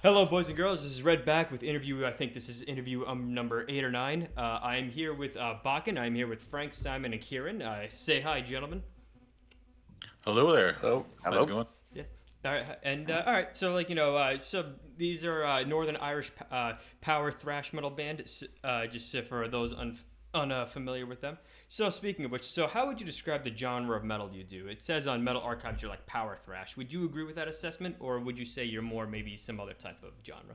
Hello, boys and girls. This is Red back with interview. I think this is interview number 8 or 9. I'm here with Bakken. I'm here with Frank, Simon, and Kieran. Say hi, gentlemen. Hello there. Oh, How's it hello. going? Yeah. All right. And all right. So, so these are Northern Irish power thrash metal band. Just for those unfamiliar with them. So, speaking of which, so how would you describe the genre of metal you do? It says on Metal Archives you're like power thrash. Would you agree with that assessment, or would you say you're more maybe some other type of genre?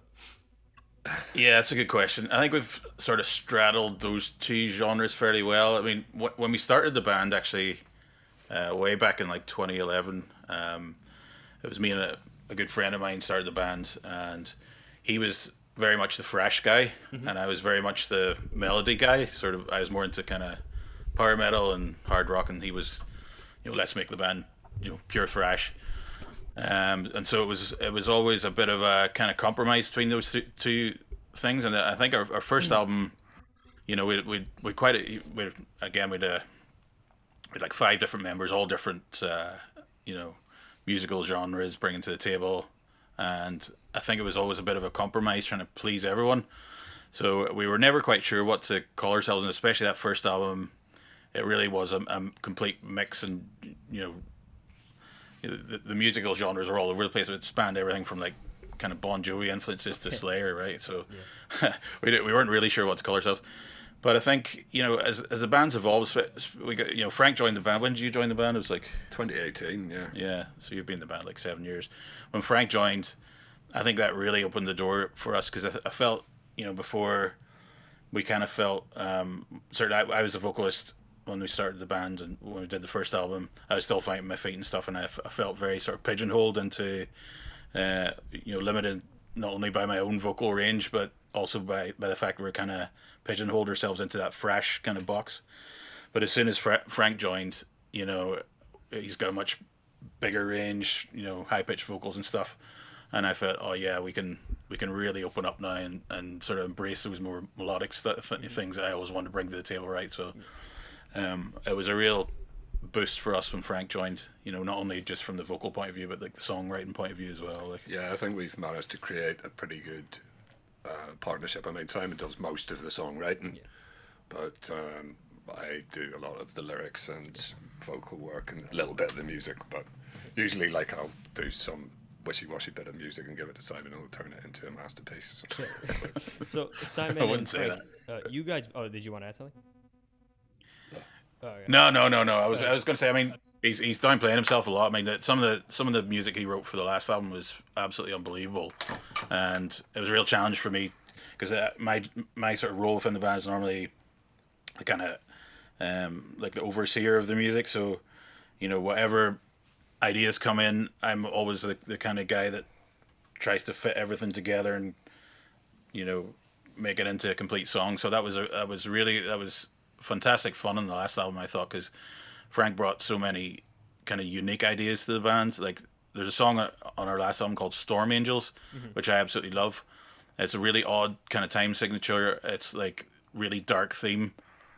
Yeah, that's a good question. I think we've sort of straddled those two genres fairly well. I mean, when we started the band, actually, way back in like 2011, it was me and a good friend of mine started the band, and he was very much the thrash guy, Mm-hmm. and I was very much the melody guy. Sort of, I was more into kind of power metal and hard rock, and he was, let's make the band, pure thrash. And so it was always a bit of a kind of compromise between those two things. And I think our first album, we quite we again we'd like five different members, all different you know musical genres bringing to the table, and I think it was always a bit of a compromise trying to please everyone. So we were never quite sure what to call ourselves, and especially that first album, it really was a complete mix, and you know the musical genres are all over the place. It spanned everything from like kind of Bon Jovi influences to Slayer, right? So Yeah. we weren't really sure what to call ourselves. But I think as the band's evolved, we got Frank joined the band. When did you join the band? It was like 2018, yeah. yeah. So you've been in the band like 7 years. When Frank joined, I think that really opened the door for us because I felt before we kind of felt certainly I was a vocalist when we started the band and when we did the first album. I was still finding my feet and stuff, and I felt very sort of pigeonholed into limited not only by my own vocal range but also by the fact we're kind of pigeonholed ourselves into that thrash kind of box. But as soon as Frank joined, he's got a much bigger range, high pitched vocals and stuff. And I felt, oh yeah, we can really open up now and sort of embrace those more melodic things that I always wanted to bring to the table, right? So Yeah. it was a real boost for us when Frank joined. Not only just from the vocal point of view, but like the songwriting point of view as well. Like, Yeah, I think we've managed to create a pretty good partnership. I mean, Simon does most of the songwriting, Yeah. but I do a lot of the lyrics and vocal work and a little bit of the music. But usually, like, I'll do some wishy-washy bit of music and give it to Simon, and he'll turn it into a masterpiece. Yeah. So I Simon and wouldn't say Frank, that. you guys. Oh, did you want to add something? Oh yeah. No, no, no, no. I was Uh, I was going to say. I mean, he's downplaying himself a lot. I mean, some of the music he wrote for the last album was absolutely unbelievable, and it was a real challenge for me because my sort of role within the band is normally the kind of like the overseer of the music. So whatever ideas come in, I'm always the kind of guy that tries to fit everything together and you know make it into a complete song. So that was fantastic fun in the last album, I thought, because Frank brought so many kind of unique ideas to the band. Like there's a song on our last album called Storm Angels, mhm. which I absolutely love. It's a really odd kind of time signature. It's like really dark theme.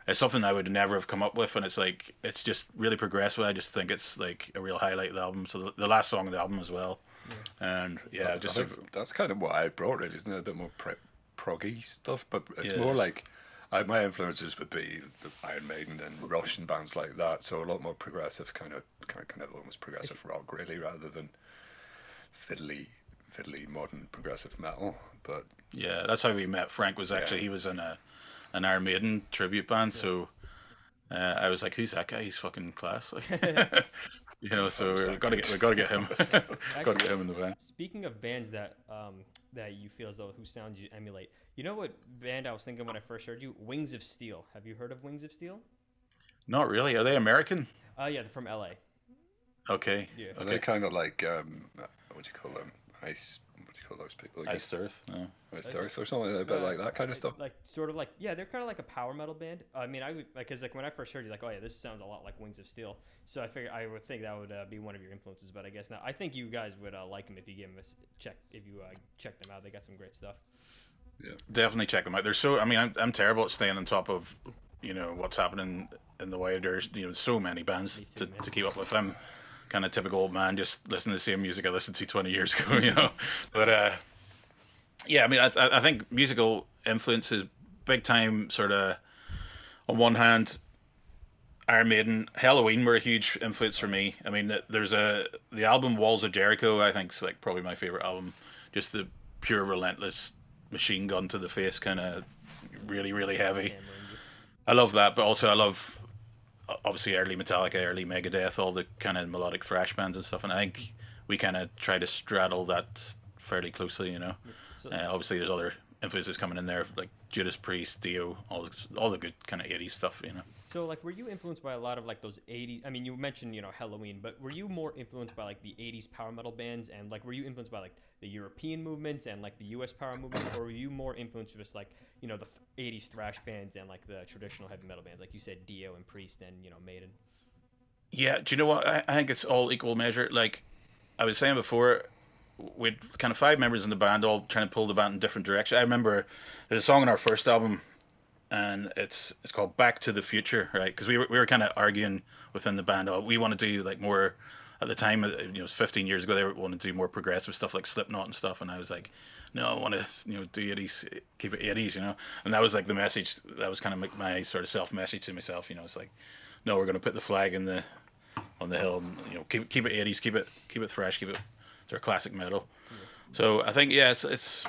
It's something I would never have come up with, and it's just really progressive. I just think it's like a real highlight of the album. So the last song of the album as well, Yeah. and I, yeah, I just sort of, think that's kind of what I brought, really, isn't it? A bit more proggy stuff, but it's yeah, more like my influences would be the Iron Maiden and Russian bands like that. So a lot more progressive, kind of almost progressive rock, really, rather than fiddly, fiddly modern progressive metal. But yeah. That's how we met. Frank was yeah, actually he was in an Iron Maiden tribute band, Yeah. so I was like, "Who's that guy? He's fucking class!" Like, oh, so was we that got to good? get we got to get him, got to Actually, get him in the band. speaking of bands that you feel as though whose sounds you emulate, you know what band I was thinking when I first heard you? Wings of Steel. Have you heard of Wings of Steel? Not really. Are they American? Yeah, they're from LA. Okay, Yeah. Are they okay. kind of like what do you call them? Ice. What do you call those people again? Iced Earth. No. Ice Uh, Earth or something, a bit like that kind of stuff. like sort of like yeah, they're kind of like a power metal band. I mean, I would like because like when I first heard you, like oh yeah, this sounds a lot like Wings of Steel. So I figured I would think that would be one of your influences, but I guess not. I think you guys would like them if you give them check if you check them out. They got some great stuff. Yeah. Definitely check them out. They're so. I mean, I'm terrible at staying on top of what's happening in the wider. So many bands Me too, to man. keep up with. I'm kind of typical old man, just listening to the same music I listened to 20 years ago. But Yeah, I mean, I think musical influence is big time. Sort of on one hand, Iron Maiden, Halloween were a huge influence for Oh yeah. me. I mean, there's the album Walls of Jericho. I think is like probably my favorite album. Just the pure relentless machine gun to the face, kind of really heavy. Hammering you. I love that, but also I love obviously early Metallica, early Megadeth, all the kind of melodic thrash bands and stuff. And I think we kind of try to straddle that fairly closely. Yeah. So Obviously, there's other influences coming in there like Judas Priest, Dio, all the good kind of 80s stuff. So, like, were you influenced by a lot of like those '80s? I mean, you mentioned Halloween, but were you more influenced by like the '80s power metal bands, and like were you influenced by like the European movements and like the U.S. power movements, or were you more influenced just like the '80s thrash bands and like the traditional heavy metal bands, like you said, Dio and Priest and Maiden? Yeah, do you know what? I think it's all equal measure. Like I was saying before, we'd kind of five members in the band, all trying to pull the band in different directions. I remember there's a song on our first album, and it's called Back to the Future, right? Because we were kind of arguing within the band. Oh, we want to do like more. At the time, 15 years ago, they wanted to do more progressive stuff like Slipknot and stuff, and I was like, no, I want to do 80s, keep it 80s. And that was like the message. That was kind of my sort of self message to myself. It's like, no, we're going to put the flag in the on the hill. And, keep it 80s, keep it fresh, keep it sort of classic metal. Yeah. So I think yeah, it's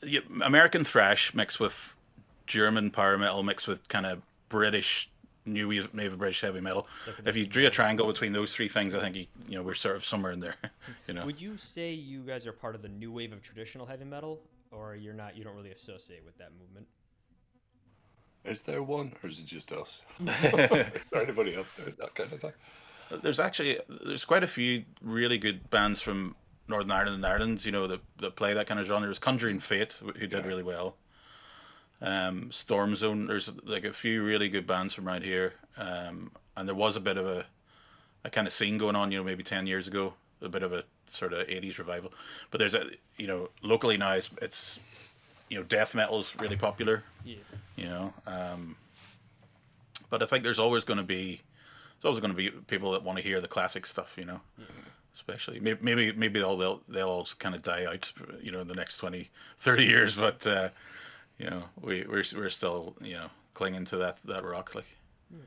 yeah, American thrash mixed with German power metal mixed with kind of British new wave of British heavy metal. Like a If you missing drew a band. triangle between those three things, I think we're sort of somewhere in there. you know. Would you say you guys are part of the new wave of traditional heavy metal, or you're not? You don't really associate with that movement. Is there one, or is it just us? Is there anybody else doing that kind of thing? There's quite a few really good bands from Northern Ireland and Ireland, that play that kind of genre. There's Conjuring Fate, who did Yeah. really well. Storm Zone. There's like a few really good bands from around here, and there was a bit of a kind of scene going on, maybe 10 years ago, a bit of a sort of '80s revival. But there's locally now it's death metal's really popular, Yeah. you know. But I think there's always going to be people that want to hear the classic stuff, Yeah. especially maybe they'll all kind of die out, in the next 20, 30 years, but we're still clinging to that rock like. Yeah.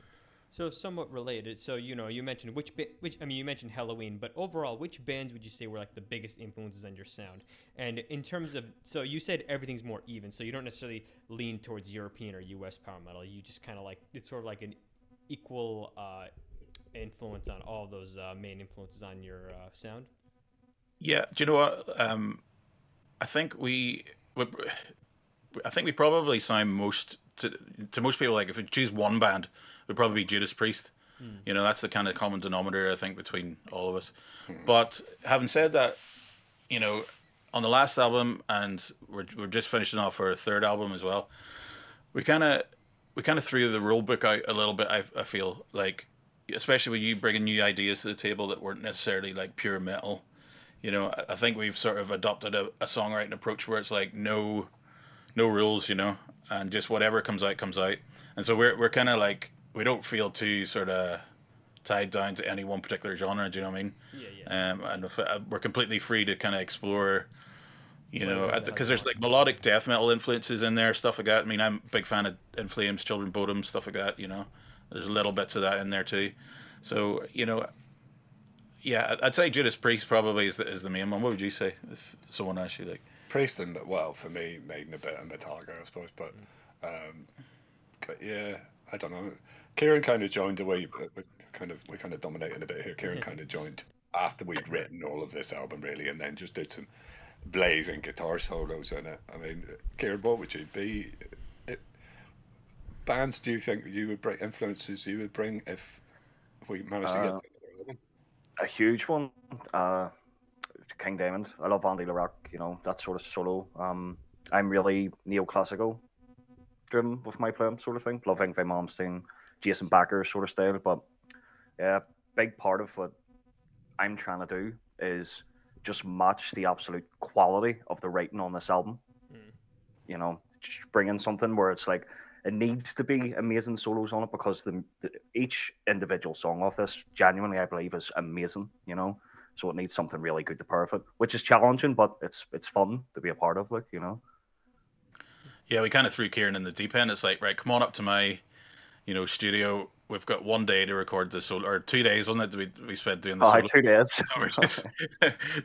So somewhat related. So you mentioned which I mean you mentioned Halloween, but overall, which bands would you say were like the biggest influences on your sound? And in terms of, so you said everything's more even, so you don't necessarily lean towards European or U.S. power metal. You just kind of like it's sort of like an equal influence on all of those main influences on your sound. Yeah, do you know what? I think I think we probably sound most to most people, like if we choose one band, it would probably be Judas Priest. Hmm. That's the kind of common denominator I think between all of us. But having said that, you know, on the last album, and we're just finishing off our third album as well. We kind of we kind of threw the rule book out a little bit. I feel like, especially when you bringing new ideas to the table that weren't necessarily like pure metal. I think we've sort of adopted a songwriting approach where it's like no rules, and just whatever comes out comes out. And so we're kind of like we don't feel too sort of tied down to any one particular genre. Do you know what I mean? Yeah, yeah. And if, we're completely free to kind of explore. Play whatever the hell Because you there's want. like melodic death metal influences in there, stuff like that. I mean, I'm a big fan of In Flames, Children Bodom, stuff like that. There's little bits of that in there too. So yeah, I'd say Judas Priest probably is the main one. What would you say if someone asked you like? Priest and well, for me, Maiden a bit and Metallica, I suppose. Um, but yeah, I don't know. Kieran kind of joined away. We kind of dominated a bit here. Kieran kind of joined after we'd written all of this album, really, and then just did some blazing guitar solos in it. I mean, Kieran, what would you be? It, bands do you think you would bring influences you would bring if we managed to get Uh, to another album? a huge one. Uh, King Diamond. I love Andy LaRock. That sort of solo. I'm really neoclassical driven with my playing sort of thing. Love Yngwie Malmsteen, Jason Backer sort of style. But yeah, big part of what I'm trying to do is just match the absolute quality of the writing on this album. Mm. Just bring in something where it's like it needs to be amazing solos on it because each individual song of this genuinely I believe is amazing. so it needs something really good to pair with it, which is challenging, but it's fun to be a part of. Like, you know. Yeah, we kind of threw Kieran in the deep end. It's like, right, come on up to my, studio. We've got one day to record the solo, or 2 days, wasn't it? We spent doing the Oh, solo. 2 days. We're just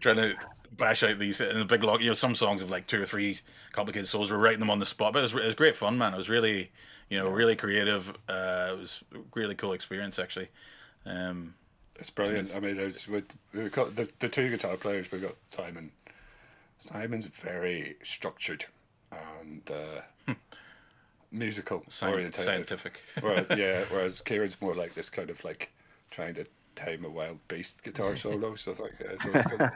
trying to bash out these in a big log. Some songs have like 2 or 3 complicated solos. We're writing them on the spot, but it was great fun, man. It was really, really creative. It was a really cool experience, actually. Um, It's brilliant. I mean, we've got the two guitar players. We've got Simon. Simon's very structured and musical orientated. scientific. Whereas Kieran's more like this kind of like trying to tame a wild beast guitar solo. So so it's got a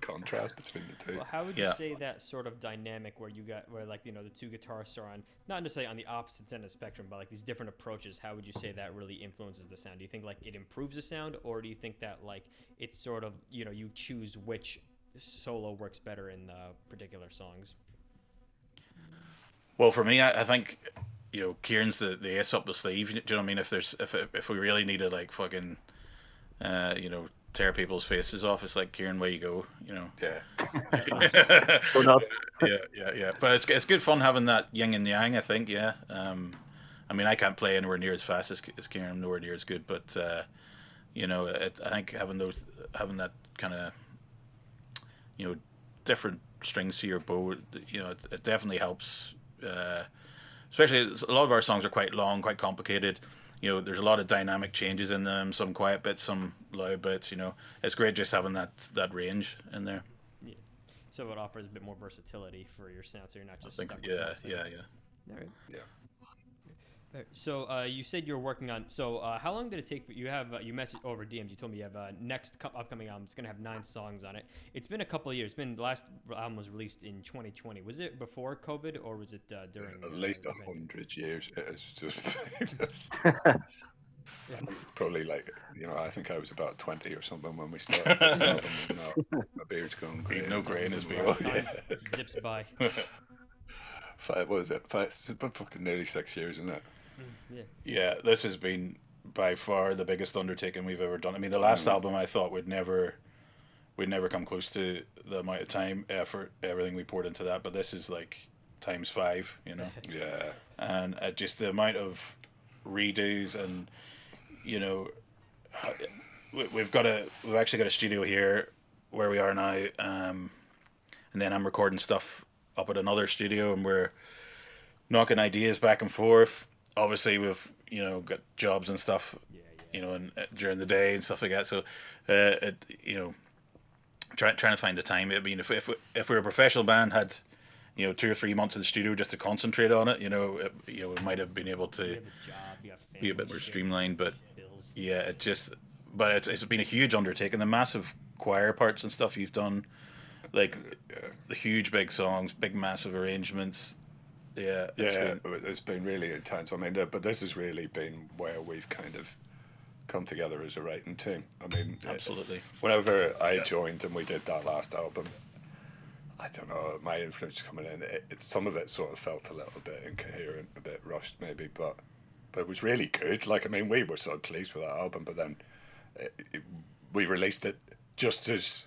contrast between the two. Well, how would you say that sort of dynamic where like the two guitarists are on not necessarily on the opposite end of the spectrum, but like these different approaches? How would you say that really influences the sound? Do you think like it improves the sound, or do you think that like it's sort of you choose which solo works better in the particular songs? Well, for me, I think Kieran's the ace up the sleeve. Do you know what I mean? If we really need to like fucking tear people's faces off, it's like, Kieran, way you go. Yeah. Or not. Yeah. But it's good fun having that yin and yang. I think. Yeah. I mean, I can't play anywhere near as fast as Kieran. I'm nowhere near as good. But I think having that kind of different strings to your bow, it definitely helps. Especially a lot of our songs are quite long, quite complicated. There's a lot of dynamic changes in them, some quiet bits, some loud bits. It's great just having that range in there. Yeah. So it offers a bit more versatility for your sound, so you're not just stuck with Yeah. All right. Yeah. All right. So you said you're working on. So how long did it take? You messaged over DMs. You told me you have next upcoming album. It's gonna have 9 songs on it. It's been a couple of years. The last album was released in 2020. Was it before COVID or was it during? At least 100 years. It is just famous. Probably like I think I was about 20 or something when we started this album. And now my beard's gone grey. No grey in his beard. Well. Zips by. What was it? It's been fucking nearly 6 years, isn't it? Yeah, this has been by far the biggest undertaking we've ever done. I mean, the last album I thought we'd never come close to the amount of time, effort, everything we poured into that. But this is like times 5, Yeah. And just the amount of redos and we've actually got a studio here where we are now, and then I'm recording stuff up at another studio, and we're knocking ideas back and forth. Obviously, we've got jobs and stuff, and during the day and stuff like that. So, trying to find the time. I mean, if we were a professional band, had 2 or 3 months in the studio just to concentrate on it, we might have been able to be a bit more streamlined. But yeah, it's been a huge undertaking. The massive choir parts and stuff you've done, like the huge big songs, big massive arrangements. Yeah, it's been really intense. I mean, but this has really been where we've kind of come together as a writing team. I mean, absolutely. Whenever I joined and we did that last album, I don't know, my influence coming in, some of it sort of felt a little bit incoherent, a bit rushed maybe, but it was really good. Like, I mean, we were so pleased with that album, but then we released it just as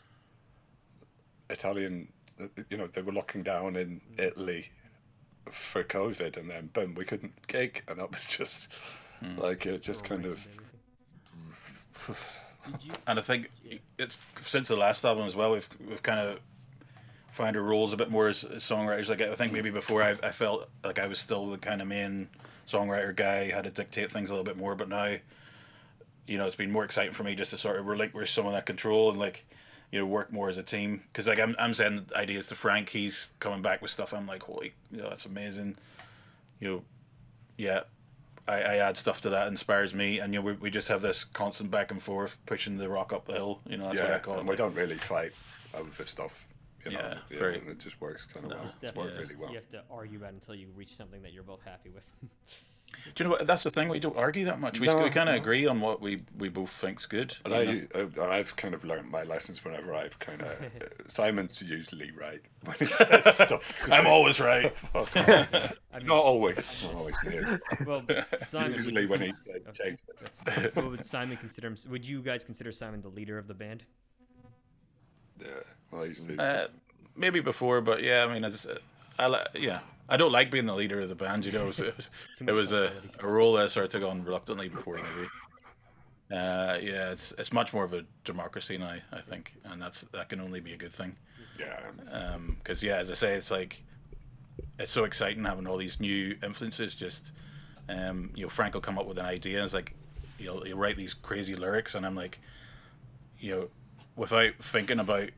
Italian, they were locking down in Italy for COVID, and then boom, we couldn't gig, and that was just like it just kind of. And I think it's since the last album as well, we've kind of find our roles a bit more as songwriters. Like, I think maybe before I felt like I was still the kind of main songwriter guy, had to dictate things a little bit more, but now it's been more exciting for me just to sort of relinquish some of that control and work more as a team. Because like I'm sending ideas to Frank, he's coming back with stuff. I'm like, holy, that's amazing. I add stuff to that, inspires me, and we just have this constant back and forth, pushing the rock up the hill. That's what I call it. And we don't really fight over this stuff. And very. it just works kind of well. It's worked really well. You have to argue about it until you reach something that you're both happy with. Do you know what? That's the thing. We don't argue that much. We kind of agree on what we both think's good. And I've kind of learned my lessons whenever I've kind of. Simon's usually right when he says stuff. I'm always right. Not always. Not always me. Well, Simon. Usually when he says change this. What would Simon consider? Would you guys consider Simon the leader of the band? Yeah. Well, I used to. Maybe before, but yeah, I mean, as I said, yeah, I don't like being the leader of the band. You know, so Too it much was responsibility. a role that I sort of took on reluctantly before, maybe. Yeah, it's much more of a democracy now, I think, and that can only be a good thing. Yeah. Because yeah, as I say, it's like it's so exciting having all these new influences. Just Frank will come up with an idea, and it's like he'll write these crazy lyrics, and I'm like, you know, without thinking about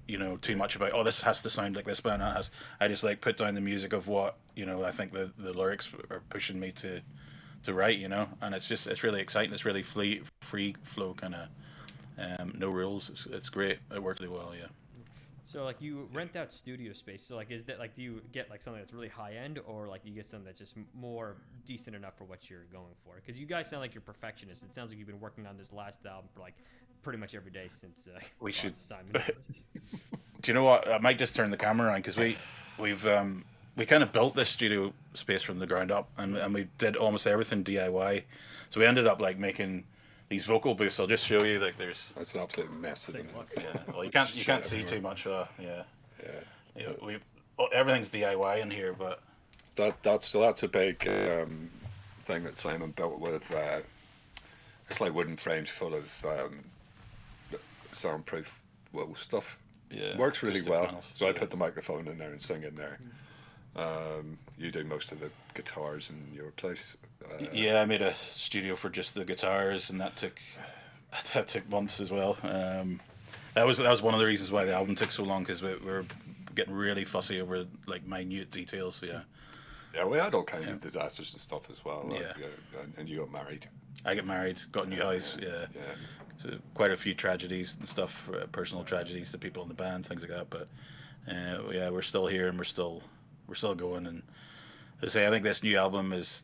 too much about this has to sound like this band. I just like put down the music of what I think the lyrics are pushing me to write, and it's really exciting. It's really free flow kind of no rules. It's great. It works really well. Yeah. So like you rent out studio space. So like is that like do you get like something that's really high end or like you get something that's just more decent enough for what you're going for? Because you guys sound like you're perfectionists. It sounds like you've been working on this last album for like pretty much every day since We should. Simon. Do you know what? I might just turn the camera on because we kind of built this studio space from the ground up, and we did almost everything DIY. So we ended up like making these vocal booths. I'll just show you. Like there's That's an absolute mess of Sick them. look. yeah. Well, you can't see everywhere. too much. Yeah. Yeah. We everything's DIY in here, but That's a big thing that Simon built with. It's like wooden frames full of soundproof wool stuff. yeah, Works really acoustic well. panels. So I Yeah. put the microphone in there and sing in there. You do most of the guitars in your place. Yeah, I made a studio for just the guitars, and that took months as well. That was one of the reasons why the album took so long because we were getting really fussy over like minute details. Yeah, Yeah, we had all kinds Yeah. of disasters and stuff as well. Like, Yeah. and you got married. I got married, got a new house. Yeah, Yeah. so quite a few tragedies and stuff, personal tragedies to people in the band, things like that. But yeah, we're still here and we're still going. And as I say, I think this new album is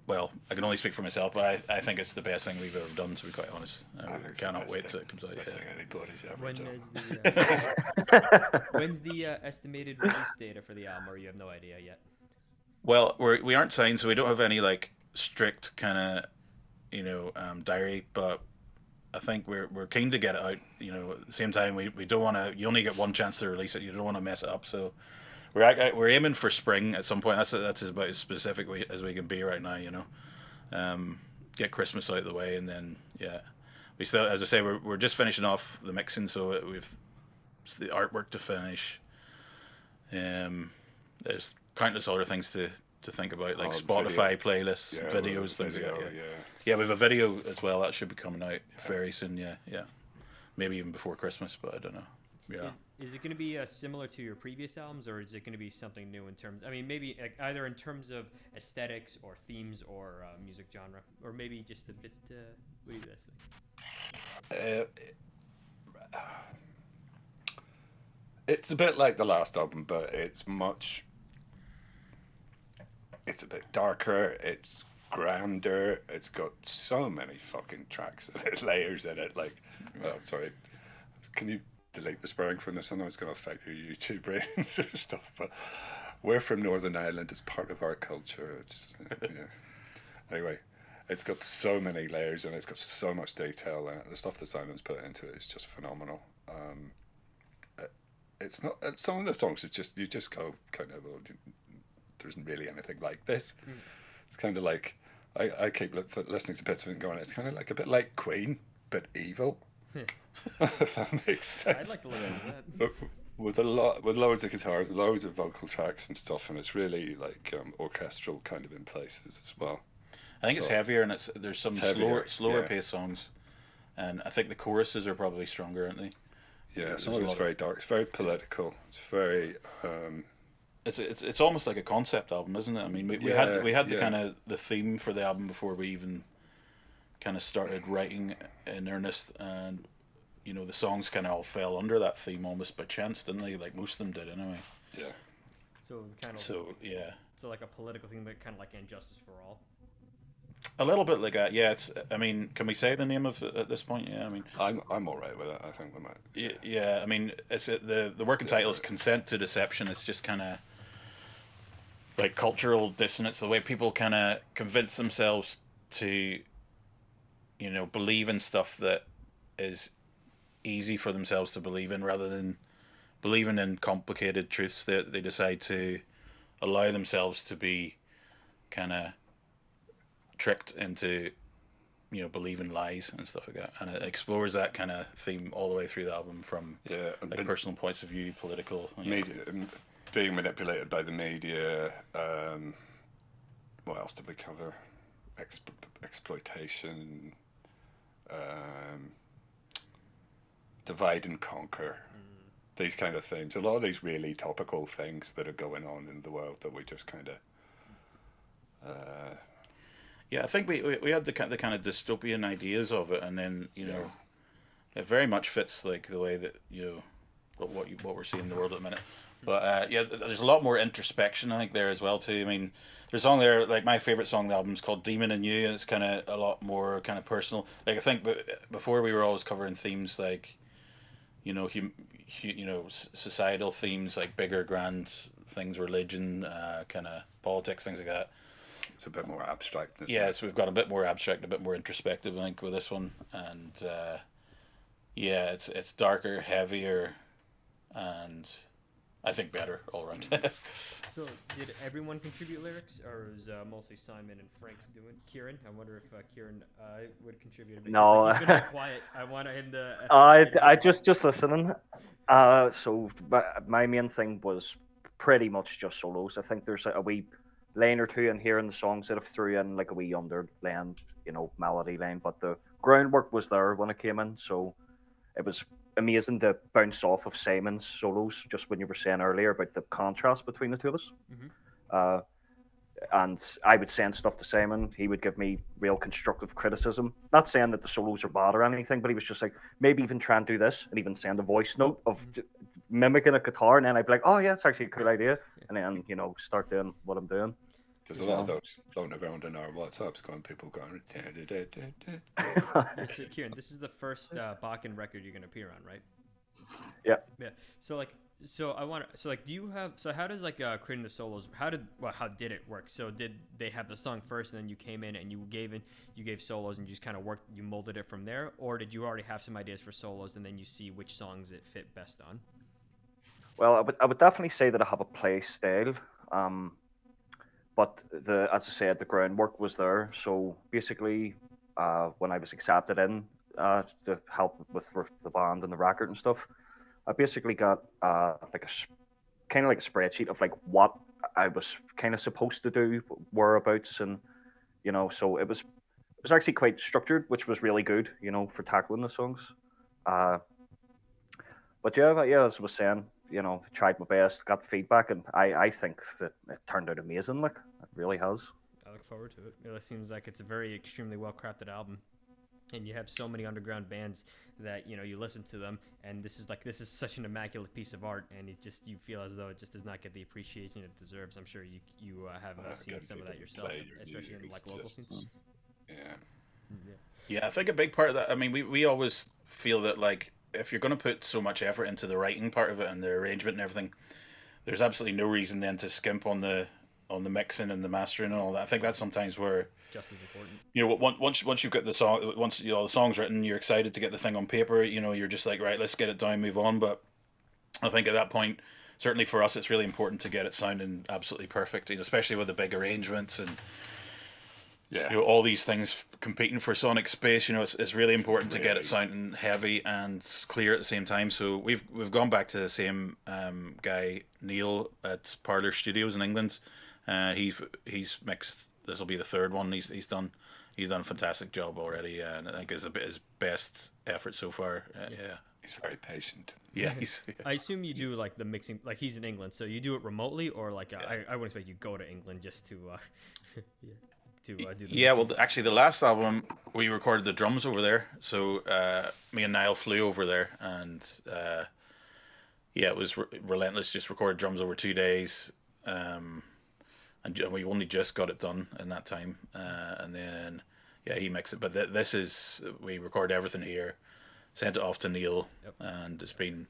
well, I can only speak for myself, but I think it's the best thing we've ever done. To be quite honest, I think it's the cannot best wait thing- till it comes out. Best Yeah. thing anybody's ever When done. is the when's the estimated release data for the album, or you have no idea yet? Well, we aren't signed, so we don't have any like strict kind of diary. But I think we're keen to get it out. At the same time, we don't want to. You only get one chance to release it. You don't want to mess it up. So we're aiming for spring at some point. That's about as specific as we can be right now. Get Christmas out of the way, and then yeah, we still, as I say, we're just finishing off the mixing, so we've the artwork to finish. There's countless other things to think about, like Spotify playlists, Yeah, videos, things like video, that. Yeah. yeah. Yeah, we have a video as well that should be coming out very soon. Yeah, yeah, maybe even before Christmas, but I don't know. Yeah. Is it going to be similar to your previous albums, or is it going to be something new in terms? I mean, maybe either in terms of aesthetics or themes or music genre, or maybe just a bit. What do you guys think? It's a bit like the last album, but it's a bit darker. It's grander. It's got so many fucking tracks in it, layers in it. Like, oh, sorry, can you delete the swearing from this? I know it's going to affect your YouTube ratings or stuff, but we're from Northern Ireland. It's part of our culture. It's yeah. Anyway, it's got so many layers and it's got so much detail in it. The stuff that Simon's put into it is just phenomenal. It's not. Some of the songs are just you just go kind of. Well, there isn't really anything like this. It's kind of like I keep listening to bits of it and going. It's kind of like a bit like Queen, but evil. If that makes sense. I'd like to listen to that. But with loads of guitars, loads of vocal tracks and stuff, and it's really like orchestral kind of in places as well. I think it's So- heavier, and there's some It's heavier, slower yeah. paced songs, and I think the choruses are probably stronger, aren't they? Yeah, There's some a of it's lot of- very dark. It's very political. It's very. It's almost like a concept album, isn't it? I mean, we Yeah, had the yeah. kind of the theme for the album before we even kind of started writing in earnest, and the songs kind of all fell under that theme almost by chance, didn't they? Like most of them did, anyway. Yeah. So kind of. So yeah, So like a political thing, but kind of like Injustice for All. a little bit like that. Yeah, it's. I mean, can we say the name of it at this point? Yeah, I mean, I'm all right with it. I think we might. yeah. I mean, it's the working title is "Consent to Deception." It's just kind of like cultural dissonance, the way people kind of convince themselves to, believe in stuff that is easy for themselves to believe in, rather than believing in complicated truths, that they decide to allow themselves to be kind of tricked into believing lies and stuff like that, and it explores that kind of theme all the way through the album from Yeah, like personal points of view, political. media, being manipulated by the media. What else did we cover? Exploitation, um, divide and conquer. These kind of themes. A lot of these really topical things that are going on in the world that we just kind of. Yeah, I think we had the kind of dystopian ideas of it, and then it very much fits like the way that what we're seeing in the world at the minute. But yeah, there's a lot more introspection I think there as well too. I mean, there's a song there, like my favorite song on the album is called "Demon in You," and it's kind of a lot more kind of personal. Like I think before we were always covering themes like societal themes like bigger grand things, religion, kind of politics, things like that. It's a bit more abstract. Yeah, so we've got a bit more abstract, a bit more introspective, I think, with this one, and yeah, it's darker, heavier, and I think better all around. So, did everyone contribute lyrics, or was mostly Simon and Frank's doing? Kieran, I wonder if Kieran would contribute a bit. 'Cause, No. like, he's been a bit quiet. I want him to. I just listening. So my main thing was pretty much just solos. I think there's a wee line or two in here in the songs that have threw in like a wee underland, melody line, but the groundwork was there when it came in. So it was amazing to bounce off of Simon's solos, just when you were saying earlier about the contrast between the two of us. Mhm. Uh, and I would send stuff to Simon. He would give me real constructive criticism. Not saying that the solos are bad or anything, but he was just like, maybe even try and do this, and even send a voice note of mimicking a guitar, and then I'd be like, oh yeah, it's actually a cool idea, and then start doing what I'm doing. There's a lot of those floating around in our WhatsApps, people going. Yeah, so, Kieran, this is the first Bakken record you're gonna appear on, right? Yeah. Yeah. Do you have? So how does creating the solos? How did it work? So did they have the song first, and then you came in and you gave solos, and you just kind of you molded it from there, or did you already have some ideas for solos, and then you see which songs it fit best on? Well, I would definitely say that I have a play style. But as I said, the groundwork was there. So basically, when I was accepted in to help with the band and the record and stuff, I basically got kind of like a spreadsheet of like what I was kind of supposed to do, whereabouts, and so it was actually quite structured, which was really good, for tackling the songs. But yeah, as I was saying, tried my best, got feedback, and I think that it turned out amazing. Like, it really has. I look forward to it. It seems like it's a very extremely well crafted album, and you have so many underground bands that you listen to them, and this is such an immaculate piece of art, and you feel as though it just does not get the appreciation it deserves. I'm sure you have seen some of that yourself, especially in local scenes. Yeah, I think a big part of that. I mean, we always feel that if you're going to put so much effort into the writing part of it and the arrangement and everything, there's absolutely no reason then to skimp on the mixing and the mastering and all that. I think that's sometimes where just as important. Once you've got the song, once the song's written, you're excited to get the thing on paper. You're just like, right, let's get it down, move on. But I think at that point, certainly for us, it's really important to get it sounding absolutely perfect. Especially with the big arrangements and all these things competing for sonic space. It's really important to get it sounding heavy and clear at the same time. So we've gone back to the same guy, Neil, at Parlour Studios in England. He's mixed. This will be the third one he's done. He's done a fantastic job already, and I think it's his best effort so far. Yeah. He's very patient. Yeah, I assume you do the mixing. He's in England, so you do it remotely, or I wouldn't expect you go to England just to. Do well, actually, the last album we recorded the drums over there. So me and Niall flew over there, and it was relentless. Just recorded drums over 2 days, and we only just got it done in that time. And then he mixed it. But we record everything here, sent it off to Neil, and it's been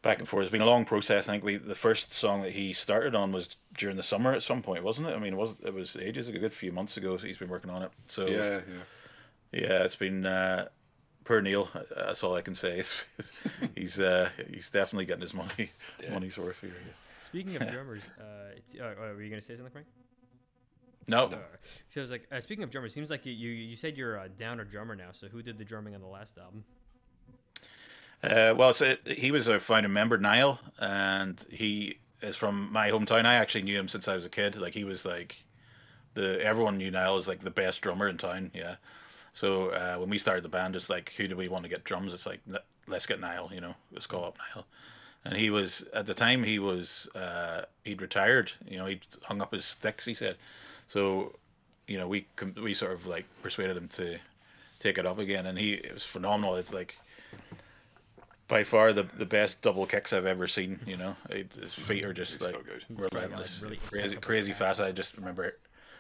back and forth. It's been a long process. I think the first song that he started on was during the summer at some point, wasn't it? I mean, it was ages ago, a good few months ago. So he's been working on it. So yeah, it's been poor Neil. That's all I can say. He's definitely getting his Yeah. money's worth here. Speaking of drummers, were you gonna say something, Frank? No, No. So it's like speaking of drummers, seems like you said you're a downer drummer now. So who did the drumming on the last album? well, he was a founding member, Niall, and he is from my hometown. I actually knew him since I was a kid. Like he was like the everyone knew Niall as like the best drummer in town. Yeah. So when we started the band, it's like who do we want to get drums? It's like let's get Niall. Let's call up Niall. And he was at the time he'd retired. He'd hung up his sticks. He said, so we sort of like persuaded him to take it up again, and it was phenomenal. It's like by far the best double kicks I've ever seen. His feet are just He's like so good. relentless, really crazy fast. I just remember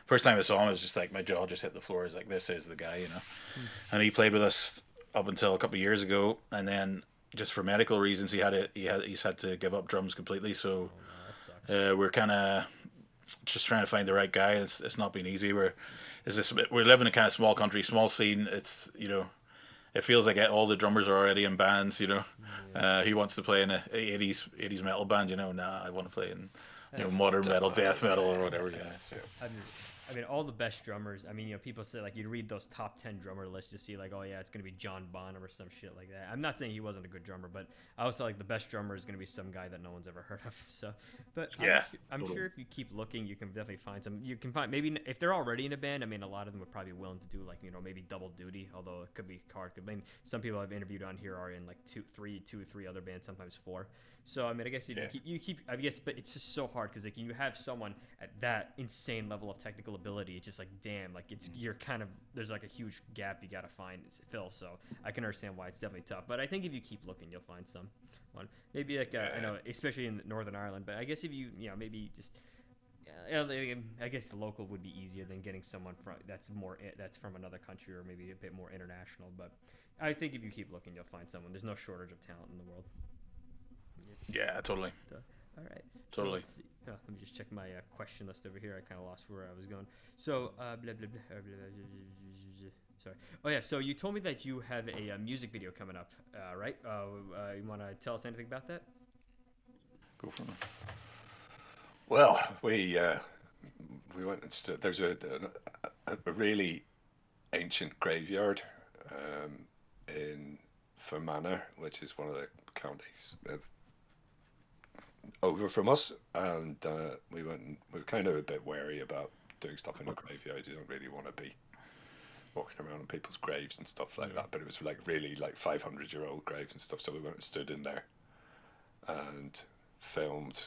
first time I saw him, it was just like my jaw just hit the floor. It's like this is the guy. And he played with us up until a couple of years ago, and then just for medical reasons, he's had to give up drums completely. So Oh, no, that sucks. we're kind of just trying to find the right guy. It's not been easy. We live in a kind of small country, small scene. It's it feels like all the drummers are already in bands. He wants to play in a 80s metal band. Nah, I want to play in modern metal, death metal, or whatever. Yeah. So. I mean, all the best drummers. I mean, people say like you read those top 10 drummer lists to see like, oh yeah, it's gonna be John Bonham or some shit like that. I'm not saying he wasn't a good drummer, but I also like the best drummer is gonna be some guy that no one's ever heard of. So, but Yeah, I'm totally. sure if you keep looking, you can definitely find some. You can find maybe if they're already in a band. I mean, a lot of them would probably be willing to do like maybe double duty, although it could be hard. I mean, some people I've interviewed on here are in like two or three other bands, sometimes four. So I mean, I guess if you keep, I guess, but it's just so hard because like you have someone at that insane level of technical ability. It's just like, damn, like you're kind of there's like a huge gap you gotta fill. So I can understand why it's definitely tough. But I think if you keep looking, you'll find some one. Maybe like I know, especially in Northern Ireland. But I guess if you maybe just. I guess the local would be easier than getting someone that's from another country or maybe a bit more international. But I think if you keep looking, you'll find someone. There's no shortage of talent in the world. Yeah, totally. So, all right. Totally. So let me just check my question list over here. I kind of lost where I was going. So, blah, blah, blah, blah, blah, sorry. Oh, yeah. So you told me that you have a music video coming up, right? You want to tell us anything about that? Go for it. Well, we went and stood. There's a really ancient graveyard in Fermanagh, which is one of the counties over from us, and we went. And we were kind of a bit wary about doing stuff in a graveyard. You don't really want to be walking around on people's graves and stuff like that. But it was like really like 500-year-old graves and stuff. So we went and stood in there and filmed.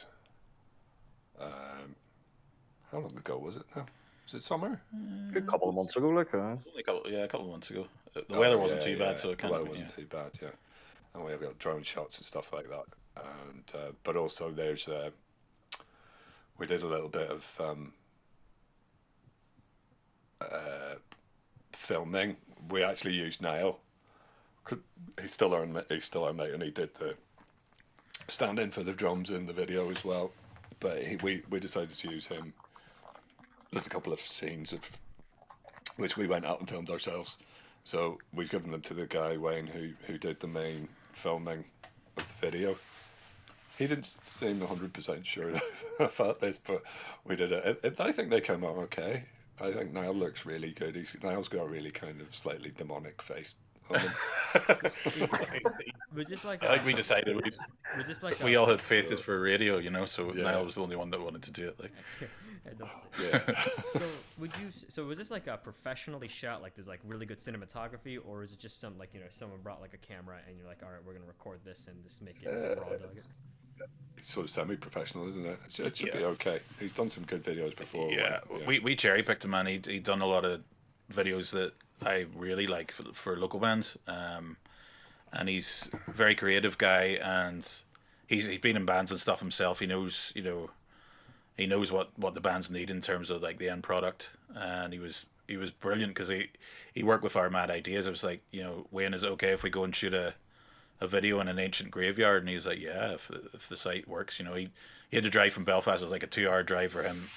How long ago was it now? Was it summer? A couple of months ago, like. Only a couple of months ago. The weather wasn't too bad, so it kind the of weather wasn't too bad. Yeah, and we have got drone shots and stuff like that. And but also there's we did a little bit of filming. We actually used Niall. He's still our mate, and he did the stand in for the drums in the video as well. But we decided to use him. There's a couple of scenes of which we went out and filmed ourselves. So we've given them to the guy Wayne who did the main filming of the video. He didn't seem 100% sure about this, but we did it. I think they came out okay. I think Niall looks really good. Niall's got a really kind of slightly demonic face on him. Was this like? I think we decided Was this like? we all had faces for radio, so Yeah. Niall was the only one that wanted to do it. Like, Yeah. So was this like a professionally shot? Like there's like really good cinematography, or is it just some like someone brought like a camera and you're like, all right, we're gonna record this and just make it raw dog it? It's sort of semi-professional, isn't it? It should be okay. He's done some good videos before. yeah, Wayne. we cherry picked him, and he'd done a lot of videos that I really like for local bands. And he's a very creative guy, and he's been in bands and stuff himself. He knows, he knows what the bands need in terms of like the end product, and he was brilliant because he worked with our mad ideas. It was like, Wayne, is it okay if we go and shoot a video in an ancient graveyard? And he was like, yeah, if the site works. He had to drive from Belfast. It was like a 2-hour drive for him.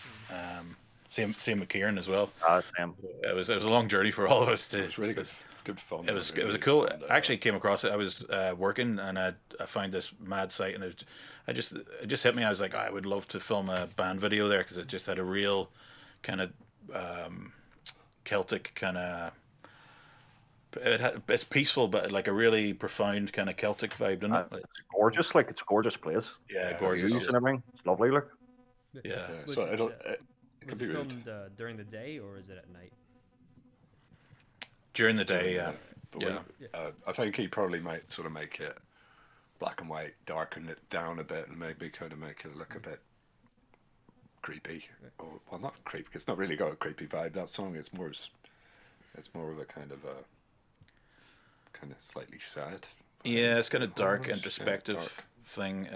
Same with Kieran as well. Same. It was a long journey for all of us to It's really good. good fun. It was a cool. I actually came across it. I was working and I found this mad site and it just hit me. I was like, I would love to film a band video there because it just had a real kind of Celtic kind of. It's peaceful, but like a really profound kind of Celtic vibe, doesn't it? Like, It's gorgeous. Like it's a gorgeous place. yeah, Yeah, gorgeous. Views and everything. It's lovely. Look. Yeah. Yeah, Was so it, it was could be it rude. filmed during the day or is it at night? During the day, yeah. But Yeah. I think he probably might sort of make it black and white, darken it down a bit, and maybe kind of make it look a bit creepy. Or, well, not creepy. It's not really got a creepy vibe. That song. It's more of a kind of slightly sad. Yeah, it's kind of dark, Almost, yeah, introspective dark. thing.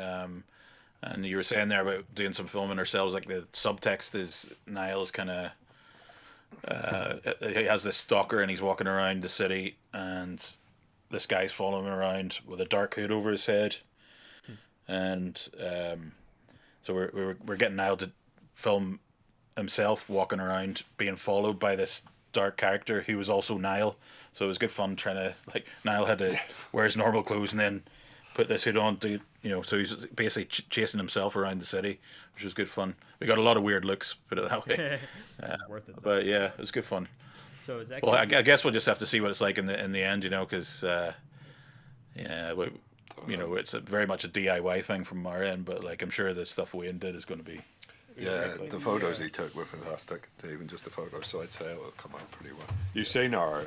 And you were saying there about doing some filming ourselves. Like the subtext is Niall's kind of he has this stalker and he's walking around the city and this guy's following him around with a dark hood over his head, and so we're getting Niall to film himself walking around being followed by this dark character who was also Niall. So it was good fun trying to like Niall had to wear his normal clothes and then put this hood on to so he's basically chasing himself around the city, which was good fun. We got a lot of weird looks, put it that way. It's worth it. Though. But yeah, it was good fun. So is that? Well, I guess we'll just have to see what it's like in the end, because yeah, it's very much a DIY thing from our end. But like, I'm sure the stuff Wayne did is going to be. Yeah, the photos he took were fantastic. Even just the photos, so I'd say it will come out pretty well. You've seen our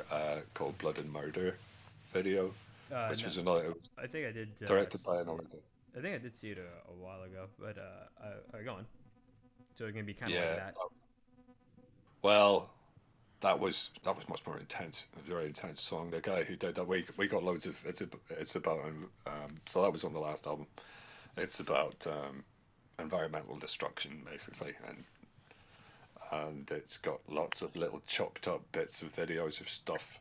Cold Blooded Murder video, which no. was another I think I did. directed by another guy. I think I did see it a while ago, but go on. So it's gonna be kind of Yeah. like that. Well, that was much more intense. A very intense song. The guy who did that, we got loads of. It's about so that was on the last album. It's about environmental destruction basically, and it's got lots of little chopped up bits of videos of stuff,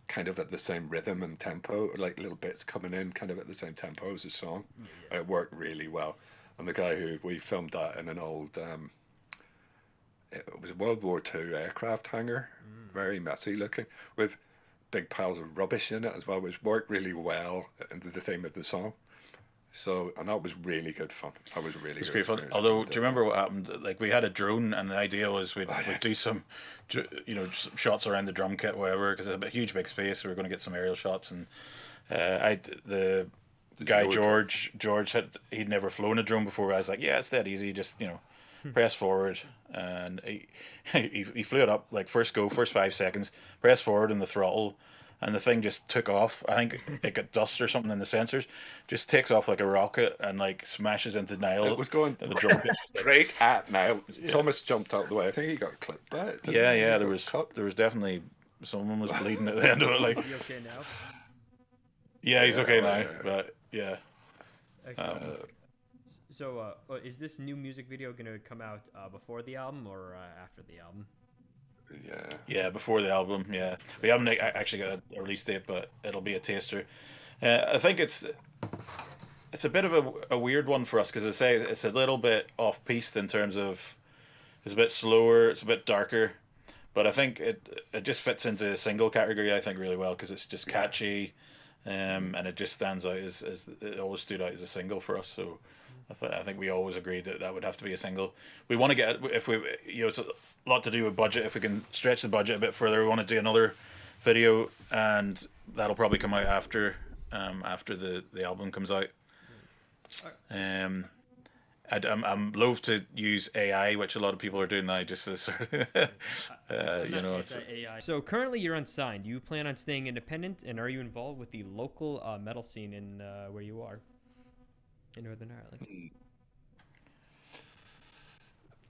kind of at the same rhythm and tempo, like little bits coming in, kind of at the same tempo as the song. Yeah. It worked really well. And the guy who we filmed that in an old it was a World War II aircraft hangar, very messy looking, with big piles of rubbish in it as well, which worked really well into the theme of the song. So, and that was really good fun. That was really It's good great fun. experience. Although, do you remember what happened? Like, we had a drone, and the idea was we'd do some, some shots around the drum kit, whatever, because it's a huge, big space. So we were going to get some aerial shots, and the guy George he'd never flown a drone before. I was like, yeah, it's that easy. Just press forward, and he flew it up like first 5 seconds, press forward in the throttle. And the thing just took off. I think it got dust or something in the sensors. Just takes off like a rocket and like smashes into Niall. It was going the drum kit. straight at Niall. Thomas jumped out the way. I think he got clipped by it. Yeah. There was definitely someone was bleeding at the end of it. Like, Is he okay now? yeah, he's okay now. yeah. But yeah, So, is this new music video gonna come out before the album or after the album? yeah, before the album. Yeah, we haven't actually got a release date, but it'll be a taster. I think it's a bit of a weird one for us because I say it's a little bit off piste in terms of it's a bit slower, it's a bit darker, but I think it just fits into a single category. I think really well because it's just catchy, and it just stands out as it always stood out as a single for us. So I think we always agreed that would have to be a single. We want to get if we it's a lot to do with budget. If we can stretch the budget a bit further, we want to do another video, and that'll probably come out after the album comes out. I'm loath to use AI, which a lot of people are doing now, just to sort of, It's, AI. So currently you're unsigned. Do you plan on staying independent, and are you involved with the local metal scene in where you are in Northern Ireland?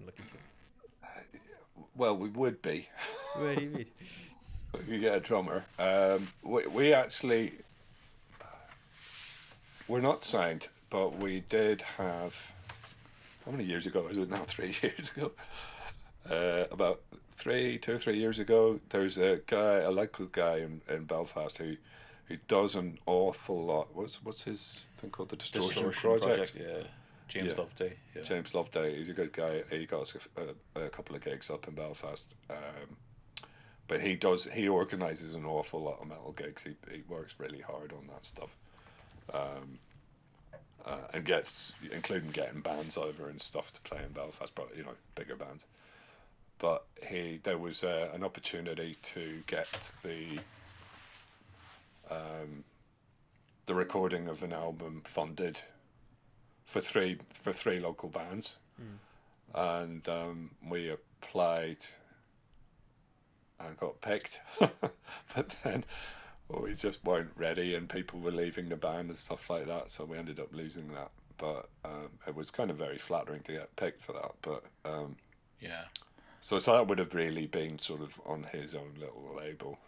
Looking for. Well, we would be. What do you mean? You get a drummer. We actually we're not signed, but we did have. How many years ago is it now? 3 years ago. About 2 or 3 years ago, there's a local guy in Belfast who does an awful lot. What's his thing called? The Distortion Project. Yeah. James Loveday. Yeah. James Loveday. He's a good guy. He got us a couple of gigs up in Belfast. but he organises an awful lot of metal gigs. He works really hard on that stuff, and gets, including getting bands over and stuff to play in Belfast, probably, bigger bands. But there was an opportunity to get the recording of an album funded for three local bands, and we applied and got picked, but then we just weren't ready, and people were leaving the band and stuff like that, so we ended up losing that. But it was kind of very flattering to get picked for that. But Yeah. so that would have really been sort of on his own little label.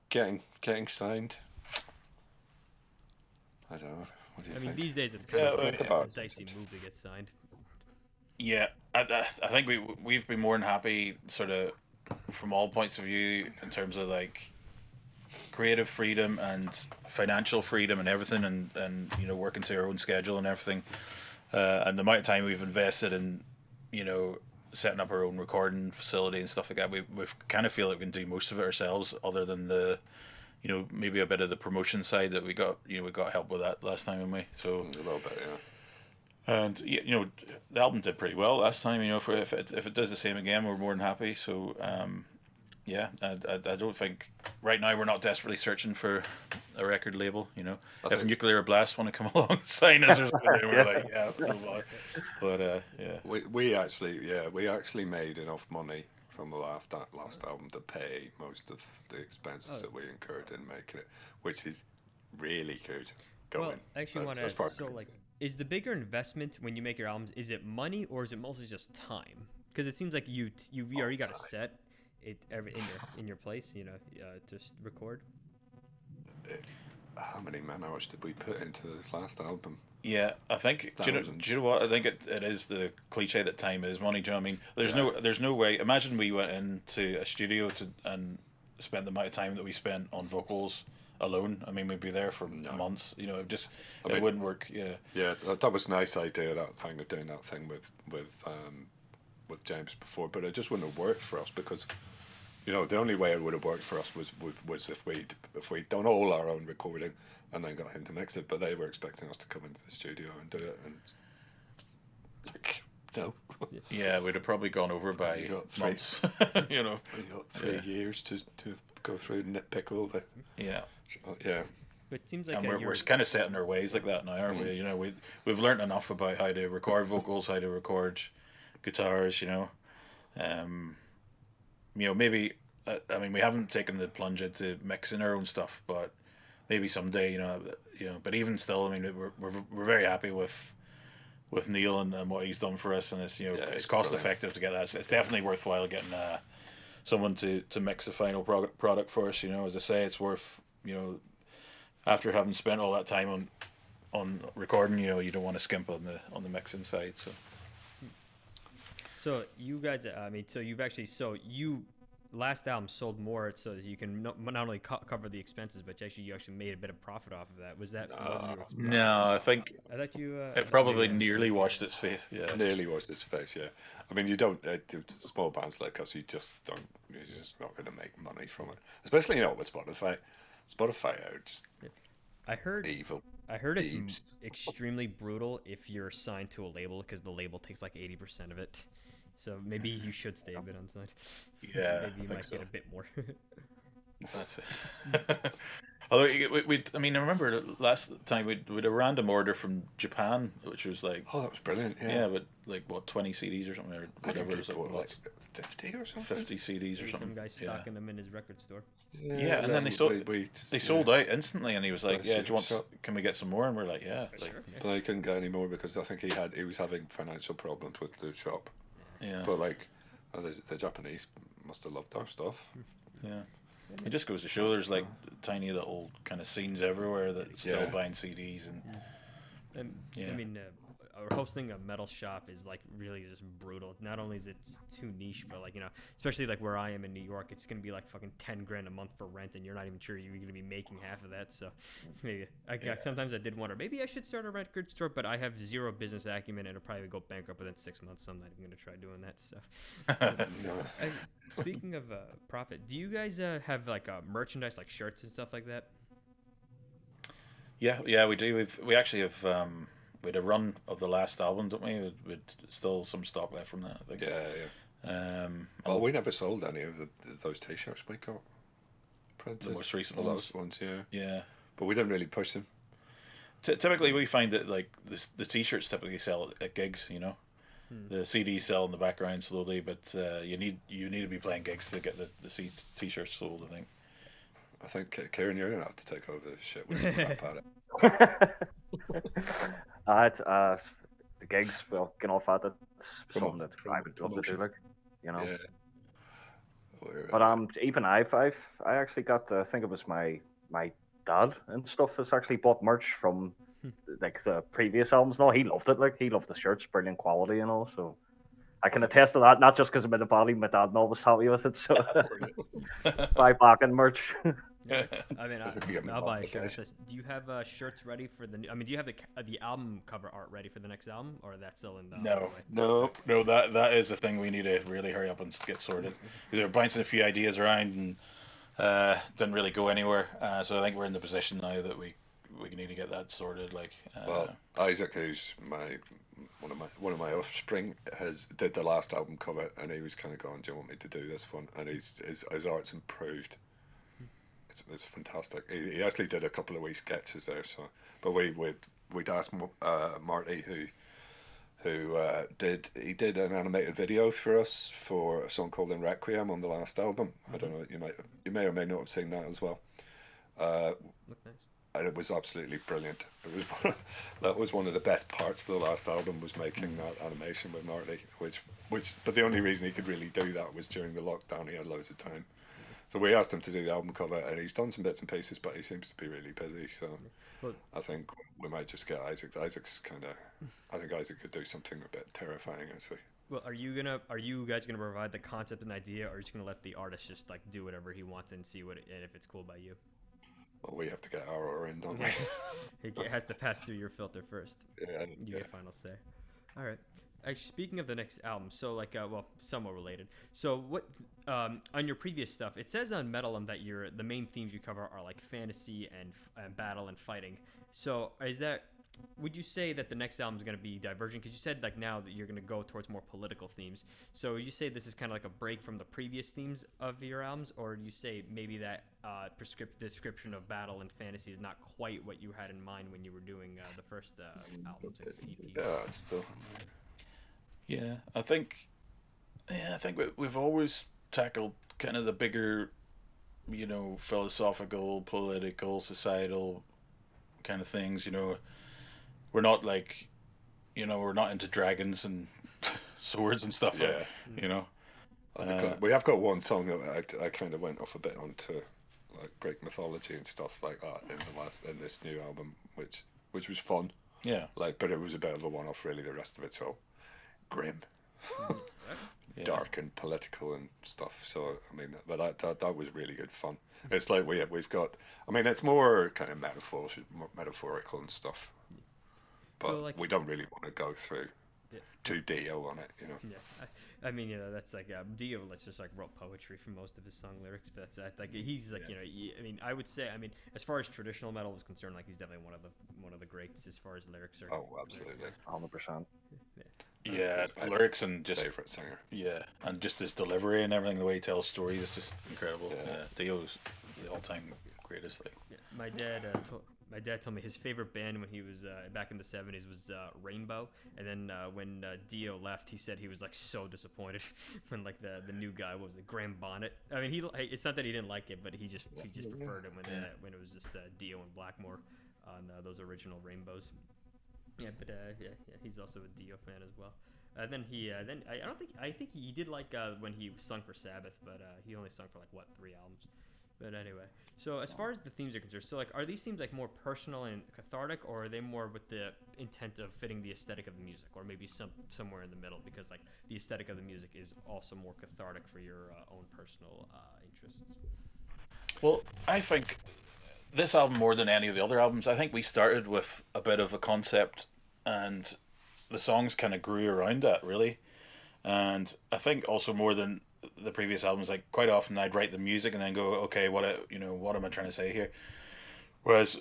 Getting signed, I don't know. What do you think? These days it's kind of think about a dicey move to get signed. Yeah, I think we've been more than happy, sort of, from all points of view, in terms of like creative freedom and financial freedom and everything, and working to our own schedule and everything, and the amount of time we've invested in setting up our own recording facility and stuff like that. We've kind of feel like we can do most of it ourselves, other than the maybe a bit of the promotion side that we got help with that last time, didn't we? So A little bit, yeah. and the album did pretty well last time. If it does the same again, we're more than happy. So yeah, I don't think right now we're not desperately searching for a record label. If Nuclear Blast want to come along and sign us or something, then we're like, yeah, no bother. But yeah, We actually made enough money from the last album to pay most of the expenses that we incurred in making it, which is really good going. Well, I actually want to. So, like, is the bigger investment when you make your albums? Is it money or is it mostly just time? Because it seems like you already got a set in your place, just record. How many man hours did we put into this last album? yeah, I think. Do you know what? I think it is the cliche that time is money. Do you know what I mean? There's no way. Imagine we went into a studio and spent the amount of time that we spent on vocals alone. I mean, we'd be there for months. It wouldn't work. Yeah. Yeah, that was a nice idea, that thing of doing that thing with James before, but it just wouldn't have worked for us because, the only way it would have worked for us was if we'd done all our own recording and then got him to mix it. But they were expecting us to come into the studio and do it, and no. Yeah, we'd have probably gone over by months. We got 3 years to go through and nitpick all the. Yeah. Yeah. But it seems like And we're kind of set in our ways like that now, aren't we? We've learned enough about how to record vocals, how to record guitars. Maybe. We haven't taken the plunge into mixing our own stuff, but maybe someday, But even still, we're very happy with Neil and what he's done for us, and it's cost effective to get that. It's definitely worthwhile getting someone to mix the final product for us. As I say, it's worth after having spent all that time on recording, you don't want to skimp on the mixing side. So you guys, last album sold more so that you can not only cover the expenses, but you actually made a bit of profit off of that. Was that? No, I think I thought you. It probably nearly washed its face. Yeah, nearly washed its face. Yeah, you don't. Small bands like us, you just don't. You're just not going to make money from it, especially with Spotify. Spotify are just. I heard evil. I heard it's extremely brutal if you're signed to a label because the label takes like 80% of it. So maybe you should stay a bit unsigned. Yeah, maybe you might get a bit more. That's it. Although I remember last time we'd a random order from Japan, which was like, oh, that was brilliant. Yeah, but like 20 CDs or something, or whatever. It was like 50 or something. 50 CDs or something. Some guy stocking them in his record store. Yeah, and then they sold out instantly, and he was like, "Yeah, do you want? Can we get some more?" And we're like, "Yeah." Sure. But I couldn't get any more because I think he was having financial problems with the shop. Yeah. But the Japanese must have loved our stuff. Yeah. It just goes to show there's like tiny little kind of scenes everywhere that still buying CDs and. Yeah. hosting a metal shop is like really just brutal. Not only is it too niche, but like especially like where I am in New York, it's gonna be like fucking 10 grand a month for rent, and you're not even sure you're gonna be making half of that. So maybe sometimes I did wonder maybe I should start a record store, but I have zero business acumen and it'll probably go bankrupt within 6 months. So I'm not even gonna try doing that. So speaking of profit, do you guys have like merchandise like shirts and stuff like that? Yeah, we do. We actually have we had a run of the last album, don't we? With still some stock left from that, I think. Yeah. And We never sold any of those T-shirts we got printed. the most recent the ones. last ones, yeah. Yeah. But we didn't really push them. Typically, we find that like the T-shirts typically sell at gigs. The CDs sell in the background slowly, but you need to be playing gigs to get the T-shirts sold, I think. I think Kieran, you're gonna have to take over this shit. We're crap at it. The gigs, well, getting off at it, it's something that I would love to do, promotion. like, Yeah. But even I actually got, I think it was my dad and stuff has actually bought merch from like the previous albums. No, he loved it. Like he loved the shirts, brilliant quality and all. So I can attest to that. Not just because I'm in the body, my dad was happy with it. So buy Bakken merch. Yeah. I mean, get I'll buy a the shirt. cash. Do you have shirts ready for the? I mean, do you have the album cover art ready for the next album, or that's still in the? No. That is the thing we need to really hurry up and get sorted. We were bouncing a few ideas around and didn't really go anywhere. So I think we're in the position now that we need to get that sorted. Like, Well, Isaac, who's one of my offspring, did the last album cover, and he was kind of going, "Do you want me to do this one?" And his art's improved. It's fantastic. He actually did a couple of wee sketches there. So, but we'd asked Marty who did an animated video for us for a song called "In Requiem" on the last album. I don't know. You may or may not have seen that as well. Look nice. And it was absolutely brilliant. That was one of the best parts of the last album, was making that animation with Marty. But the only reason he could really do that was during the lockdown. He had loads of time. So we asked him to do the album cover, and he's done some bits and pieces, but he seems to be really busy. So I think we might just get Isaac. I think Isaac could do something a bit terrifying, actually. Well, are you guys gonna provide the concept and idea, or are you just gonna let the artist just like do whatever he wants and see and if it's cool by you? Well, we have to get our in, don't we? It has to pass through your filter first. Yeah. You get final say. All right. Actually, speaking of the next album, so like, somewhat related. So what, on your previous stuff, it says on Metalum that the main themes you cover are like fantasy and battle and fighting. So would you say that the next album is going to be divergent? Because you said like now that you're going to go towards more political themes. So you say this is kind of like a break from the previous themes of your albums, or do you say maybe that description of battle and fantasy is not quite what you had in mind when you were doing the first albums and EPs? Yeah, it's still. Yeah, I think we've always tackled kind of the bigger, philosophical, political, societal kind of things. We're not like, we're not into dragons and swords and stuff. Yeah. We have got one song that I kind of went off a bit onto, like Greek mythology and stuff like that in this new album, which was fun. Yeah. But it was a bit of a one-off, really. The rest of it's all grim, dark and political and stuff. So I mean, but that was really good fun. It's like we've got. I mean, it's more kind of metaphorical and stuff. But So, we don't really want to go through too Dio on it, Yeah, I mean, that's like Dio. Let's just like wrote poetry for most of his song lyrics, but that's like he's like I mean, I would say, I mean, as far as traditional metal is concerned, like he's definitely one of the greats as far as lyrics are. Oh, absolutely, 100%. Yeah, lyrics and just favorite singer. Yeah, and just his delivery and everything, the way he tells stories, is just incredible. Dio's the all-time greatest. Like, my dad told me his favorite band when he was back in the 70s was Rainbow, and then when Dio left, he said he was like so disappointed when like the new guy, what was it, Graham Bonnet. I mean, it's not that he didn't like it, but he just preferred it when it was just Dio and Blackmore on those original Rainbows. Yeah, but he's also a Dio fan as well. Then I think he did like when he sung for Sabbath, but he only sung for like 3 albums. But anyway, so as far as the themes are concerned, so like, are these themes like more personal and cathartic, or are they more with the intent of fitting the aesthetic of the music, or maybe somewhere in the middle? Because like the aesthetic of the music is also more cathartic for your own personal interests. Well, I think this album more than any of the other albums, I think we started with a bit of a concept, and the songs kind of grew around that really. And I think also more than the previous albums, like quite often I'd write the music and then go, okay, what am I trying to say here? Whereas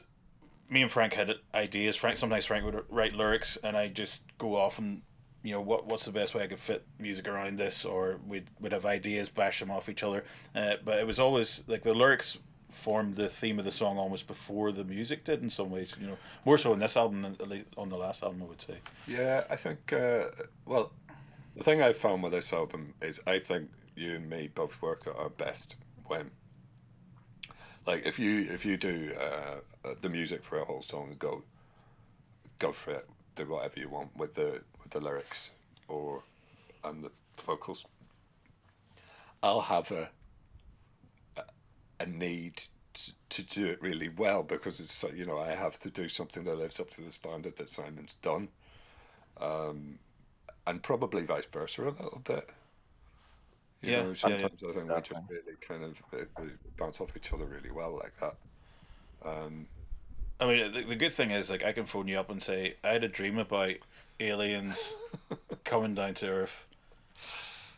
me and Frank had ideas. Sometimes Frank would write lyrics, and I just go off and what's the best way I could fit music around this, or we'd have ideas, bash them off each other. But it was always like the lyrics formed the theme of the song almost before the music did in some ways. More so on this album than on the last album, I would say. Yeah, I think. Well, the thing I found with this album is I think you and me both work at our best when, like, if you do the music for a whole song, go for it, do whatever you want with the lyrics or and the vocals. I'll have a need to do it really well because it's I have to do something that lives up to the standard that Simon's done, and probably vice versa a little bit. Yeah, yeah, yeah. Sometimes I think we just really kind of we bounce off each other really well like that. Um, I mean, the good thing is, like, I can phone you up and say I had a dream about aliens coming down to Earth,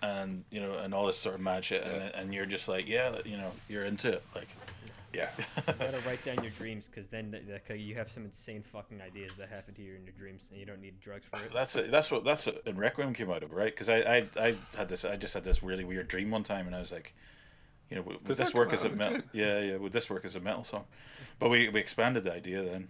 and and all this sort of mad shit, yeah, and you're just like, yeah, you're into it, like. yeah, You gotta write down your dreams, because then you have some insane fucking ideas that happen to you in your dreams, and you don't need drugs for it. That's what in Requiem came out of, right? Because I just had this really weird dream one time, and I was like, would Did this that work come as out a of a metal? dream? Yeah, yeah. Would this work as a metal song? But we expanded the idea then.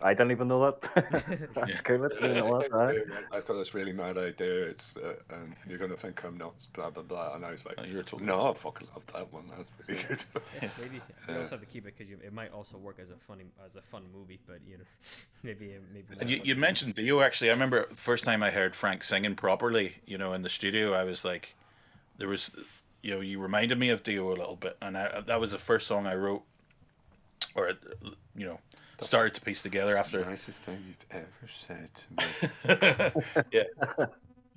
I didn't even know that. Yeah. That's cool. I didn't know that. Aye. I've got this really mad idea. It's and you're gonna think I'm nuts, blah blah blah. And I was like, Oh, you're totally no, I fucking love that one. That's really good. Yeah, maybe you also have to keep it because it might also work as a fun movie, but maybe not And you, fun you to mentioned Dio actually. I remember first time I heard Frank singing properly, in the studio. I was like, there was, you reminded me of Dio a little bit, and that was the first song I wrote, or you know, started to piece together That's the after. nicest thing you've ever said to me. Yeah,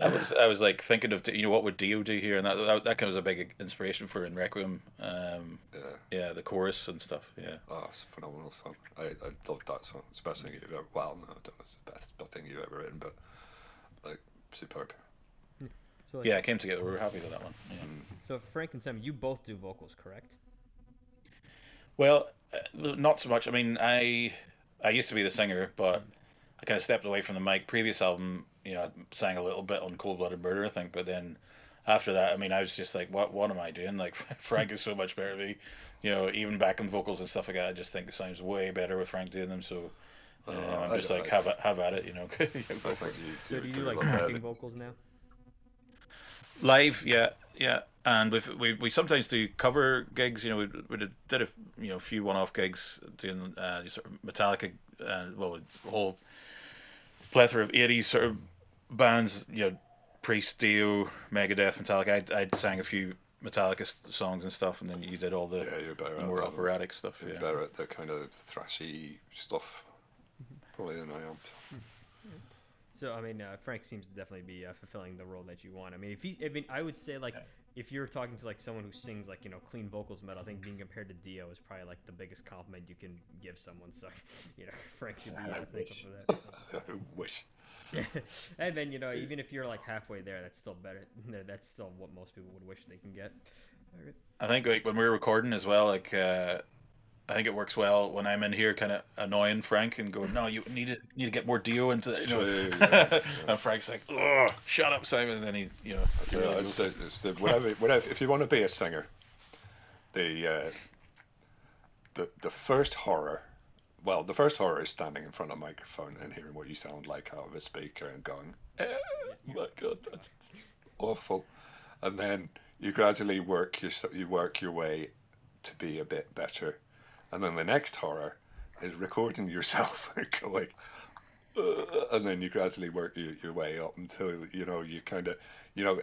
I was like thinking of what would Dio do here, and that kind of was a big inspiration for in Requiem. Yeah. Yeah, the chorus and stuff. Yeah. Oh, it's a phenomenal song. I love that song. It's the best thing you've ever. Well, no, I don't know. It's the best thing you've ever written, but like superb. So Yeah, it came together. We were happy with that one. Yeah. So Frank and Sam, you both do vocals, correct? Well, not so much. I mean, I used to be the singer, but I kind of stepped away from the mic. Previous album, I sang a little bit on Cold Blooded Murder, I think, but then after that, I mean, I was just like, what am I doing? Like, Frank is so much better than me. Even backing vocals and stuff like that, I just think it sounds way better with Frank doing them. So I'm just like, have at it. I think So do you do do like love backing that. vocals now? Live, yeah, yeah. And we sometimes do cover gigs. We did a few one-off gigs doing sort of Metallica, well, a whole plethora of '80s sort of bands. Priest, Dio, Megadeth, Metallica. I sang a few Metallica songs and stuff, and then you did all the Yeah, you're better at more that. operatic stuff. You're Yeah. better at the kind of thrashy stuff, probably than I am. So I mean, Frank seems to definitely be fulfilling the role that you want. I mean, I would say like if you're talking to like someone who sings like clean vocals metal, I think being compared to Dio is probably like the biggest compliment you can give someone. So Frank should be thankful for that. I wish. And then even if you're like halfway there, that's still better. That's still what most people would wish they can get. All right. I think like when we're recording as well, like I think it works well when I'm in here, kind of annoying Frank and going, "No, you need to get more Dio into it." True, yeah. And Frank's like, "Oh, shut up, Simon." And then he, Whatever. If you want to be a singer, the first horror. Well, the first horror is standing in front of a microphone and hearing what you sound like out of a speaker and going, my God, that's awful. And then you gradually work your way to be a bit better. And then the next horror is recording yourself and going, and then you gradually work your way up until you kind of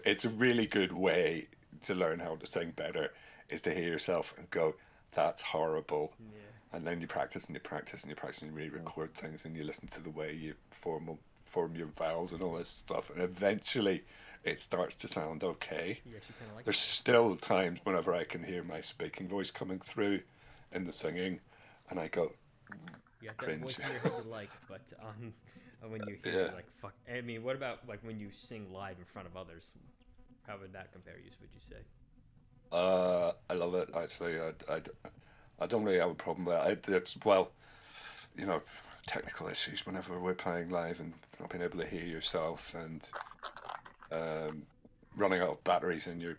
it's a really good way to learn how to sing better is to hear yourself and go, that's horrible. Yeah. And then you practice and you practice and you practice and you re-record things and you listen to the way you form your vowels and all this stuff, and eventually it starts to sound okay. You actually kind of like There's it. still times whenever I can hear my speaking voice coming through in the singing, and I go You got that cringe. voice in your head you like, but when you hear it, Yeah. you're like, fuck. I mean, what about like when you sing live in front of others? How would that compare? You would you say? I love it actually. I don't really have a problem with it. It's well, you know, technical issues whenever we're playing live and not being able to hear yourself and um, running out of batteries in your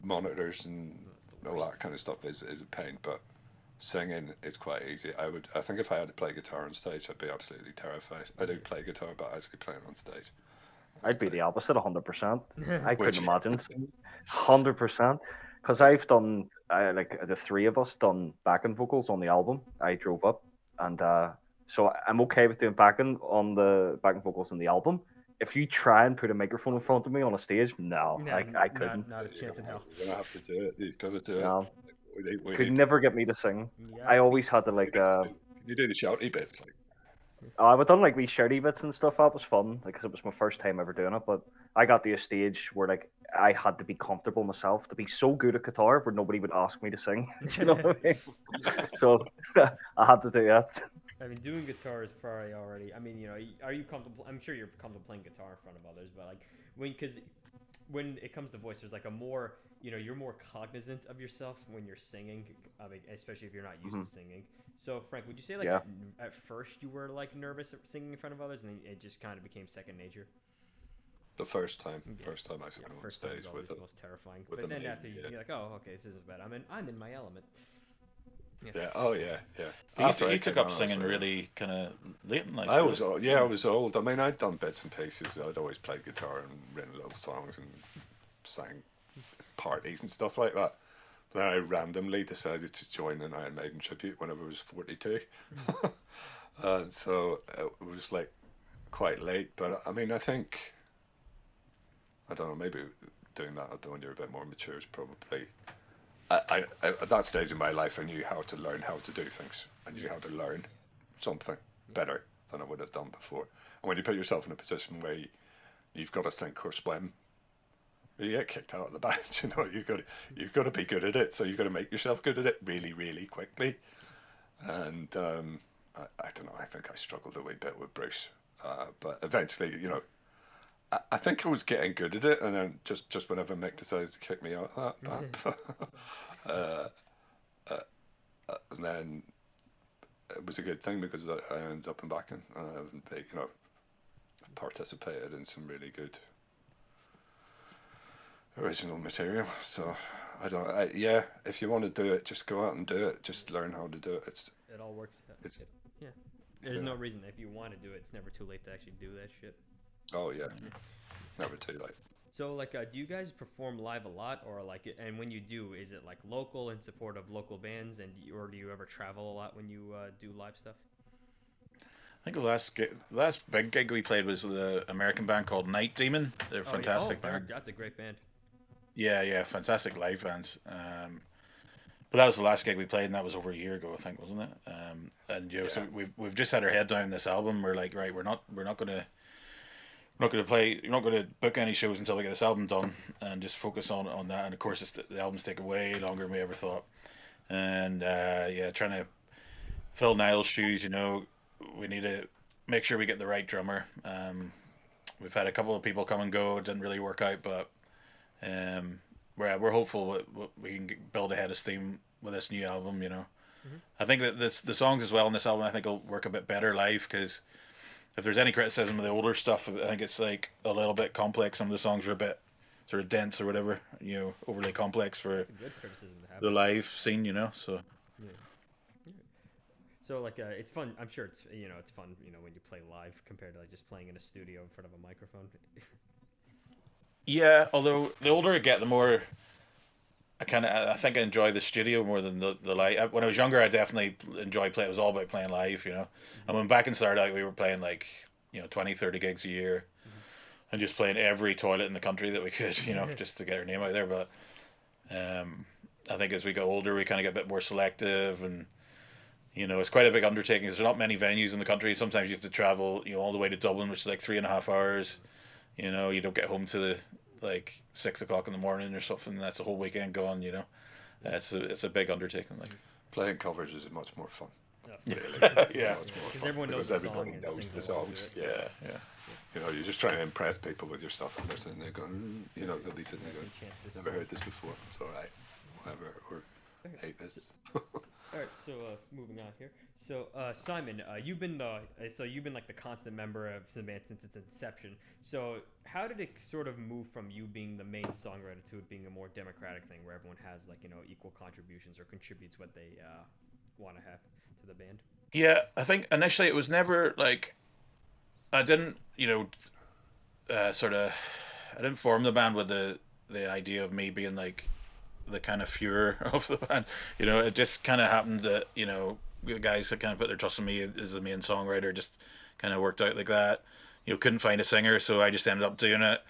monitors and Well, that's the all worst. that kind of stuff is a pain. But singing is quite easy. I think if I had to play guitar on stage, I'd be absolutely terrified. I do play guitar, but actually playing on stage, I'd be I, the opposite, 100%. I couldn't which imagine singing 100%. Because I've done, like the three of us done backing vocals on the album. I drove up, and so I'm okay with doing backing vocals on the album. If you try and put a microphone in front of me on a stage, no, Nah, I couldn't. not a chance in hell. you're gonna have to do it. You've got to do it. No, We could need. never get me to sing. You I gotta be. always had to You like can you do the shouty bits? Like, I've done like wee shouty bits and stuff. That was fun because it was my first time ever doing it. But I got to a stage where like I had to be comfortable myself to be so good at guitar where nobody would ask me to sing. Do you know what I mean? So I had to do that. I mean, doing guitar is probably already. I mean, are you comfortable? I'm sure you're comfortable playing guitar in front of others, but like because when it comes to voice, there's like a more, you're more cognizant of yourself when you're singing. I mean, especially if you're not used to singing. So, Frank, would you say like Yeah. at first you were like nervous at singing in front of others, and then it just kind of became second nature? the first time, Yeah. first time I sang Yeah, on first time stage is always with the it. most terrifying. with But the then main, after yeah. you're like, oh, okay, this isn't bad. I'm in my element. Yeah. Oh yeah. Yeah. You, I you took came up on, I was singing like, really kind of late in life. I really. was old. Yeah, I was old. I mean, I'd done bits and pieces. I'd always played guitar and written little songs and sang parties and stuff like that. Then I randomly decided to join an Iron Maiden tribute whenever I was 42. And so it was like quite late. But I mean, I think, I don't know, maybe doing that when you're a bit more mature is probably. At that stage in my life, I knew how to learn how to do things. I knew Yeah. how to learn something better than I would have done before. And when you put yourself in a position where you've got to sink or swim, you get kicked out of the band. You've got to be good at it. So you've got to make yourself good at it really, really quickly. And I don't know. I think I struggled a wee bit with Bruce, but eventually, I think I was getting good at it, and then just whenever Mick decided to kick me out of that band, uh, and then it was a good thing because I ended up in Bakken and I've participated in some really good original material. So yeah, if you want to do it, just go out and do it. Just learn how to do it. It all works. It's Yeah. There's yeah. no reason if you want to do it. It's never too late to actually do that shit. Oh yeah, never too late. So like, do you guys perform live a lot, or like, and when you do, is it like local in support of local bands, or do you ever travel a lot when you do live stuff? I think the last big gig we played was with an American band called Night Demon. They're a Oh, yeah. fantastic band. That's a great band. Yeah, fantastic live band. But that was the last gig we played, and that was over a year ago, I think, wasn't it? And so Yeah. we've just had our head down this album. We're like, right, we're not gonna play, we're not gonna book any shows until we get this album done, and just focus on that. And of course, the albums take way longer than we ever thought. And yeah, trying to fill Niall's shoes, we need to make sure we get the right drummer. We've had a couple of people come and go. It didn't really work out, but we're hopeful that we can build a head of steam with this new album. I think that the songs as well on this album, I think, will work a bit better live, because if there's any criticism of the older stuff, I think it's like a little bit complex. Some of the songs are a bit sort of dense or whatever, overly complex for It's a good criticism to have. the live scene, So Yeah. So like, it's fun. I'm sure it's it's fun when you play live compared to like just playing in a studio in front of a microphone. yeah, although the older I get, the more I think I enjoy the studio more than the live. When I was younger, I definitely enjoyed playing. It was all about playing live, And when back in started out, we were playing like 20, 30 gigs a year, and just playing every toilet in the country that we could, just to get our name out there. But I think as we got older, we kind of get a bit more selective, and it's quite a big undertaking. There's not many venues in the country. Sometimes you have to travel, all the way to Dublin, which is like 3.5 hours. You don't get home to the like 6 o'clock in the morning or something. That's a whole weekend gone. It's a big undertaking. Like, Playing covers is much more fun. Oh, Really, yeah, it's much more because fun everyone knows because the song everybody and knows sings the along to songs. it. Yeah, yeah. you're just trying to impress people with your stuff, and they're sitting there going, they'll be sitting there going, Chant this never song. heard this before. It's all right, whatever, or hate this. All right, so moving on here. So Simon, you've been like the constant member of the band since its inception. So how did it sort of move from you being the main songwriter to it being a more democratic thing where everyone has like equal contributions or contributes what they want to have to the band? Yeah, I think initially it was never like I didn't, sort of, I didn't form the band with the idea of me being like the kind of Fuhrer of the band. It just kind of happened that the guys that kind of put their trust in me as the main songwriter just kind of worked out like that. Couldn't find a singer, so I just ended up doing it.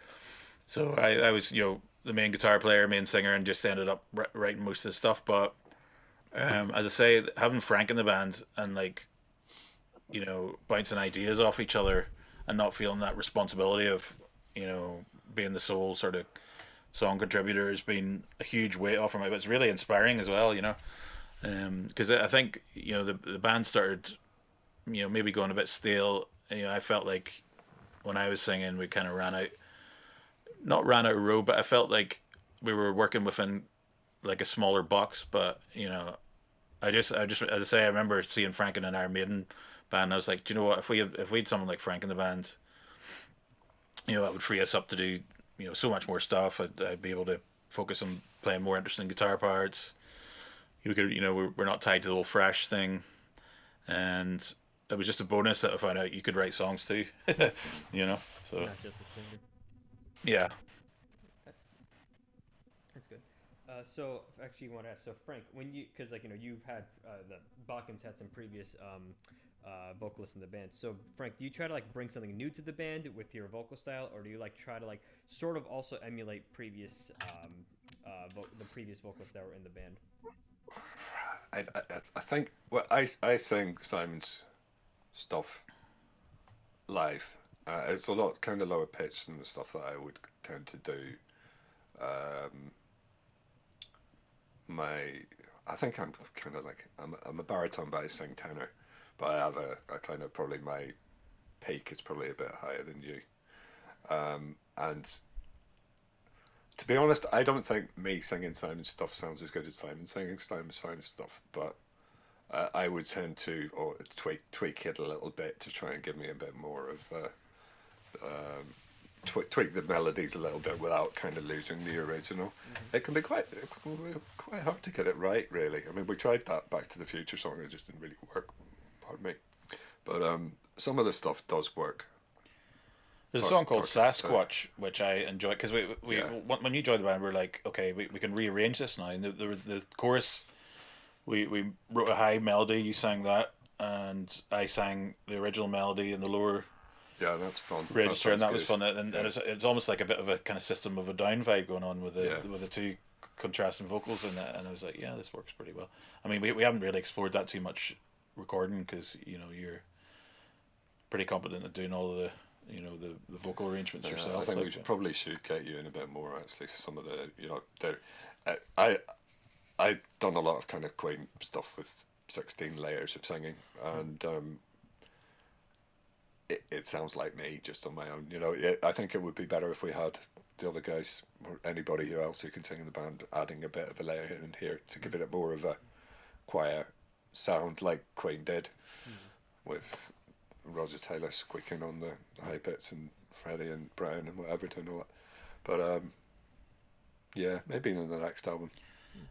So I was the main guitar player, main singer, and just ended up writing most of the stuff. But as I say, having Frank in the band and like bouncing ideas off each other and not feeling that responsibility of being the sole sort of song contributor has been a huge weight off of me. But it's really inspiring as well, because I think the band started maybe going a bit stale. I felt like when I was singing, we kind of not ran out of road, but I felt like we were working within like a smaller box. But I just as I say, I remember seeing Frank in an Iron Maiden band. And I was like, do you know what? If we had someone like Frank in the band, that would free us up to do so much more stuff. I'd be able to focus on playing more interesting guitar parts. You could we're not tied to the whole fresh thing, and it was just a bonus that I found out you could write songs too. So Not just a singer. yeah. That's That's good. So actually, you want to ask. So Frank, when because you've had the Bakken's had some previous vocalists in the band. So Frank, do you try to like bring something new to the band with your vocal style, or do you like try to like sort of also emulate the previous vocalists that were in the band? I think I sing Simon's stuff live. It's a lot kind of lower pitch than the stuff that I would tend to do. Um, my I think I'm kind of like I'm a baritone, but I sing tenor. But I have a kind of probably my peak is probably a bit higher than you. And to be honest, I don't think me singing Simon's stuff sounds as good as Simon singing Simon's stuff. But I would tend to or tweak it a little bit to try and give me a bit more of tweak the melodies a little bit without kind of losing the original. Mm-hmm. Quite hard to get it right, really. I mean, we tried that Back to the Future song, it just didn't really work. Pardon me, but some of the stuff does work. There's a song called Darkest, Sasquatch, which I enjoy because we yeah, when you joined the band, we are like, okay, we can rearrange this now. And the chorus, we wrote a high melody. You sang that, and I sang the original melody in the lower yeah, that's fun. That register, and sounds that was good. fun. And Yeah, it's almost like a bit of a kind of System of a Down vibe going on with yeah. the two contrasting vocals in that. And I was like, yeah, this works pretty well. I mean, we haven't really explored that too much recording because you're pretty competent at doing all of the vocal arrangements I yourself. think we Like, probably should get you in a bit more actually. Some of the there, I I done a lot of kind of quaint stuff with 16 layers of singing, and it sounds like me just on my own. I think it would be better if we had the other guys or anybody else who can sing in the band adding a bit of a layer in here to give it more of a choir sound like Queen did Mm-hmm. with Roger Taylor squeaking on the high bits and Freddie and Brian and whatever doing all that. But yeah, maybe in the next album.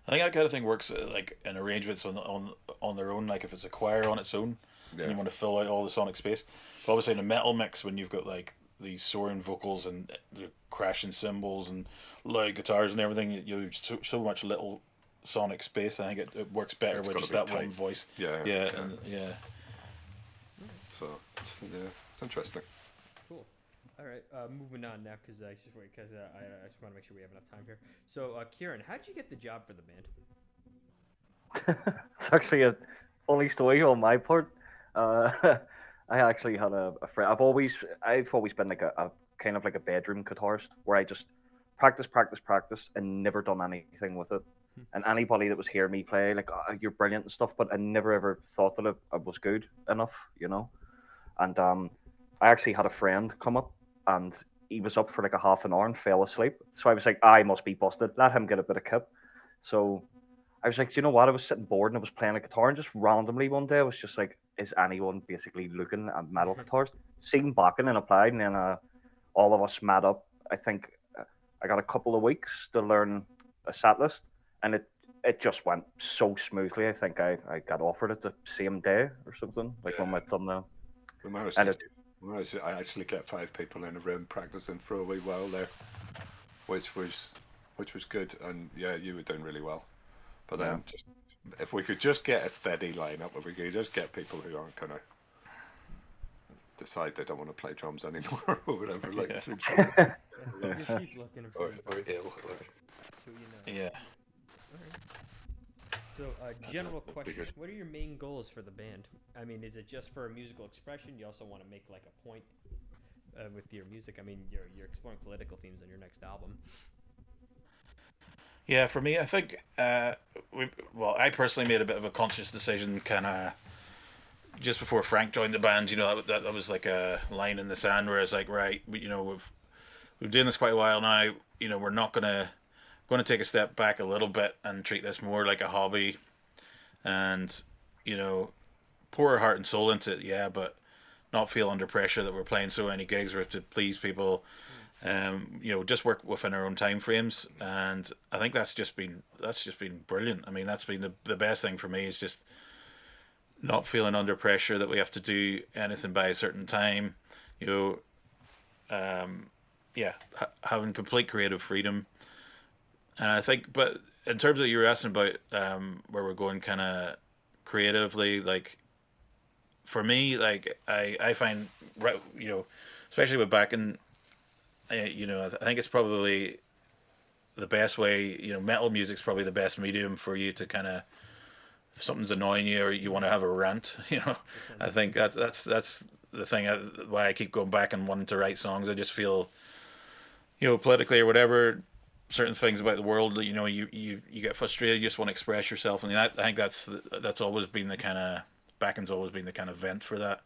I think that kind of thing works like in arrangements on their own. Like if it's a choir on its own, and Yeah, you want to fill out all the sonic space. But obviously in a metal mix, when you've got like these soaring vocals and the crashing cymbals and loud guitars and everything, have so much little sonic space. I think it works better it's with got to just be that tight. one voice. Yeah, Yeah, yeah. and yeah. So yeah, it's interesting. Cool. All right, moving on now because I just want to make sure we have enough time here. So, Kieran, how did you get the job for the band? It's actually a funny story on my part. Uh, I actually had a friend. I've always been like a kind of like a bedroom guitarist where I just practice, practice, practice, and never done anything with it. And anybody that was hearing me play, like, oh, you're brilliant and stuff, but I never ever thought that I was good enough, you know. And I actually had a friend come up, and he was up for like a half an hour and fell asleep. So I was like, I must be busted. Let him get a bit of kip. So I was like, do you know what? I was sitting bored and I was playing a guitar, and just randomly one day I was just like, is anyone basically looking at metal guitars? Seen Bakken and applied, and then all of us met up. I think I got a couple of weeks to learn a set list, and it just went so smoothly. I think I got offered it the same day or something, like when Yeah. we'd done the We managed and to it. I actually get 5 people in a room practicing for a wee while there, which was which was good. And yeah, you were doing really well. But Yeah. then just if we could just get a steady lineup, if we could just get people who aren't gonna decide they don't want to play drums anymore or whatever, like it Yeah. seems like, Just keep looking and or ill, so you know. Yeah. All right. So, general question: because what are your main goals for the band? I mean, is it just for musical expression? You also want to make like a point with your music. I mean, you're exploring political themes on your next album. Yeah, for me, I think I personally made a bit of a conscious decision, kind of just before Frank joined the band. That was like a line in the sand where I was like, right, we've been doing this quite a while now. We're not going to take a step back a little bit and treat this more like a hobby, and you know, pour our heart and soul into it. Yeah, but not feel under pressure that we're playing so many gigs or to please people. Just work within our own time frames, and I think that's just been brilliant. I mean, that's been the best thing for me is just not feeling under pressure that we have to do anything by a certain time. You know, yeah, having complete creative freedom, and I think, but in terms of you were asking about where we're going, kind of creatively, like for me, like I find especially with back in, I think it's probably the best way. Metal music's probably the best medium for you to kind of, if something's annoying you or you want to Yeah, have a rant. just sounds I like a think good. that's the thing, why I keep going back and wanting to write songs. I just feel, politically or whatever, certain things about the world that you get frustrated. You just want to express yourself, and I think that's always been the kind of, Backen's always been the kind of vent for that,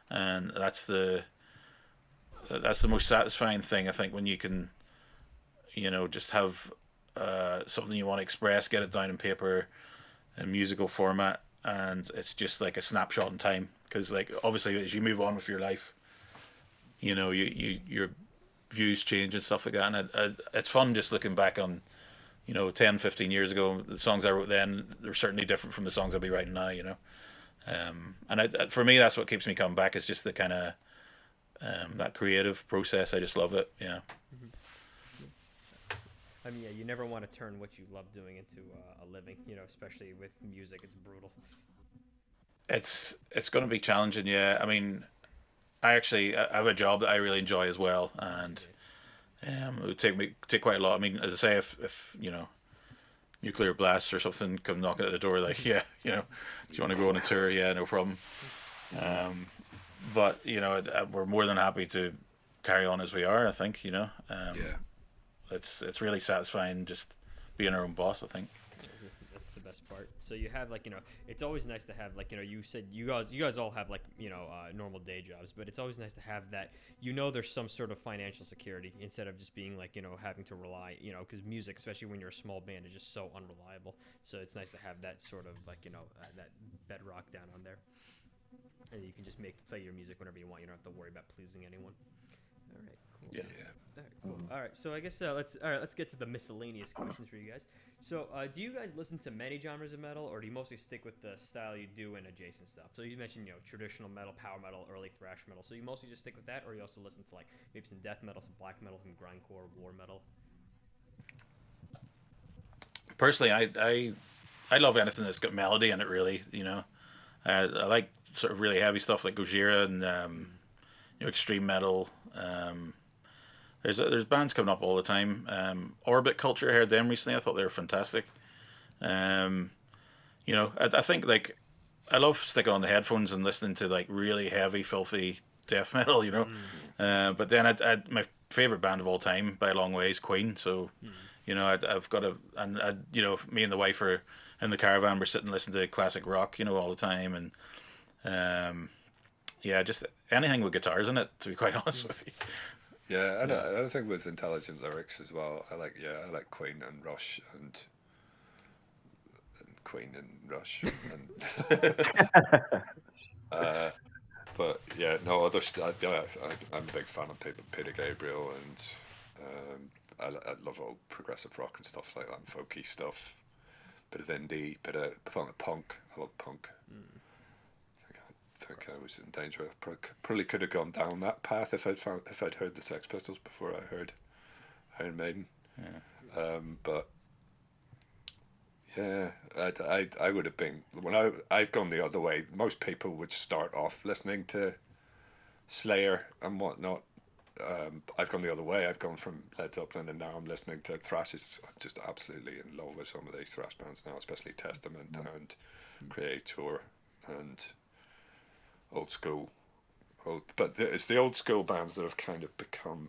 and that's the most satisfying thing, I think, when you can, just have something you want to express, get it down in paper, in musical format, and it's just like a snapshot in time. Because, like, obviously, as you move on with your life, your views change and stuff like that. And it's fun just looking back on, 10, 15 years ago. The songs I wrote then, they're certainly different from the songs I'll be writing now. And for me, that's what keeps me coming back, is just the kind of, that creative process. I just love it. Yeah. Mhm. Yeah. I mean, yeah, you never want to turn what you love doing into a living. Especially with music, it's brutal. It's going to be challenging. Yeah. I mean, I have a job that I really enjoy as well, and Yeah. it would take quite a lot. I mean, as I say, if nuclear blasts or something come knocking at the door, like, yeah, do you want to go on a tour? Yeah, no problem. Um, but we're more than happy to carry on as we are. I think yeah, it's really satisfying just being our own boss, I think. Yeah, that's the best part. So you have like it's always nice to have like you said you guys all have like normal day jobs, but it's always nice to have that there's some sort of financial security instead of just being like having to rely because music, especially when you're a small band, is just so unreliable. So it's nice to have that sort of like that bedrock down on there, and you can just play your music whenever you want. You don't have to worry about pleasing anyone. All right, cool. Yeah. yeah. All right, cool. All right, so I guess let's get to the miscellaneous questions for you guys. So, do you guys listen to many genres of metal, or do you mostly stick with the style you do and adjacent stuff? So you mentioned traditional metal, power metal, early thrash metal. So you mostly just stick with that, or you also listen to like maybe some death metal, some black metal, some grindcore, war metal. Personally, I love anything that's got melody in it. Really, I like sort of really heavy stuff like Gojira and Mm. extreme metal. There's bands coming up all the time. Orbit Culture, I heard them recently. I thought they were fantastic. Um, I think like I love sticking on the headphones and listening to like really heavy, filthy death metal. But then my favorite band of all time by a long way is Queen. So I've got me and the wife are in the caravan. We're sitting listening to classic rock, all the time, and um, yeah, just anything with guitars in it. To be quite honest with you. Yeah, and I think with intelligent lyrics as well. I like Queen and Rush and Queen and Rush and uh, but yeah, no other. I'm a big fan of Peter Gabriel and I love old progressive rock and stuff like that, and folky stuff. Bit of indie, bit of punk. I love punk. I think I was in danger. Probably could have gone down that path if I'd heard the Sex Pistols before I heard Iron Maiden. But yeah, I would have been when I've gone the other way. Most people would start off listening to Slayer and whatnot. I've gone the other way. I've gone from Led Zeppelin, and now I'm listening to thrash. I'm just absolutely in love with some of these thrash bands now, especially Testament and Creator and old school. It's the old school bands that have kind of become.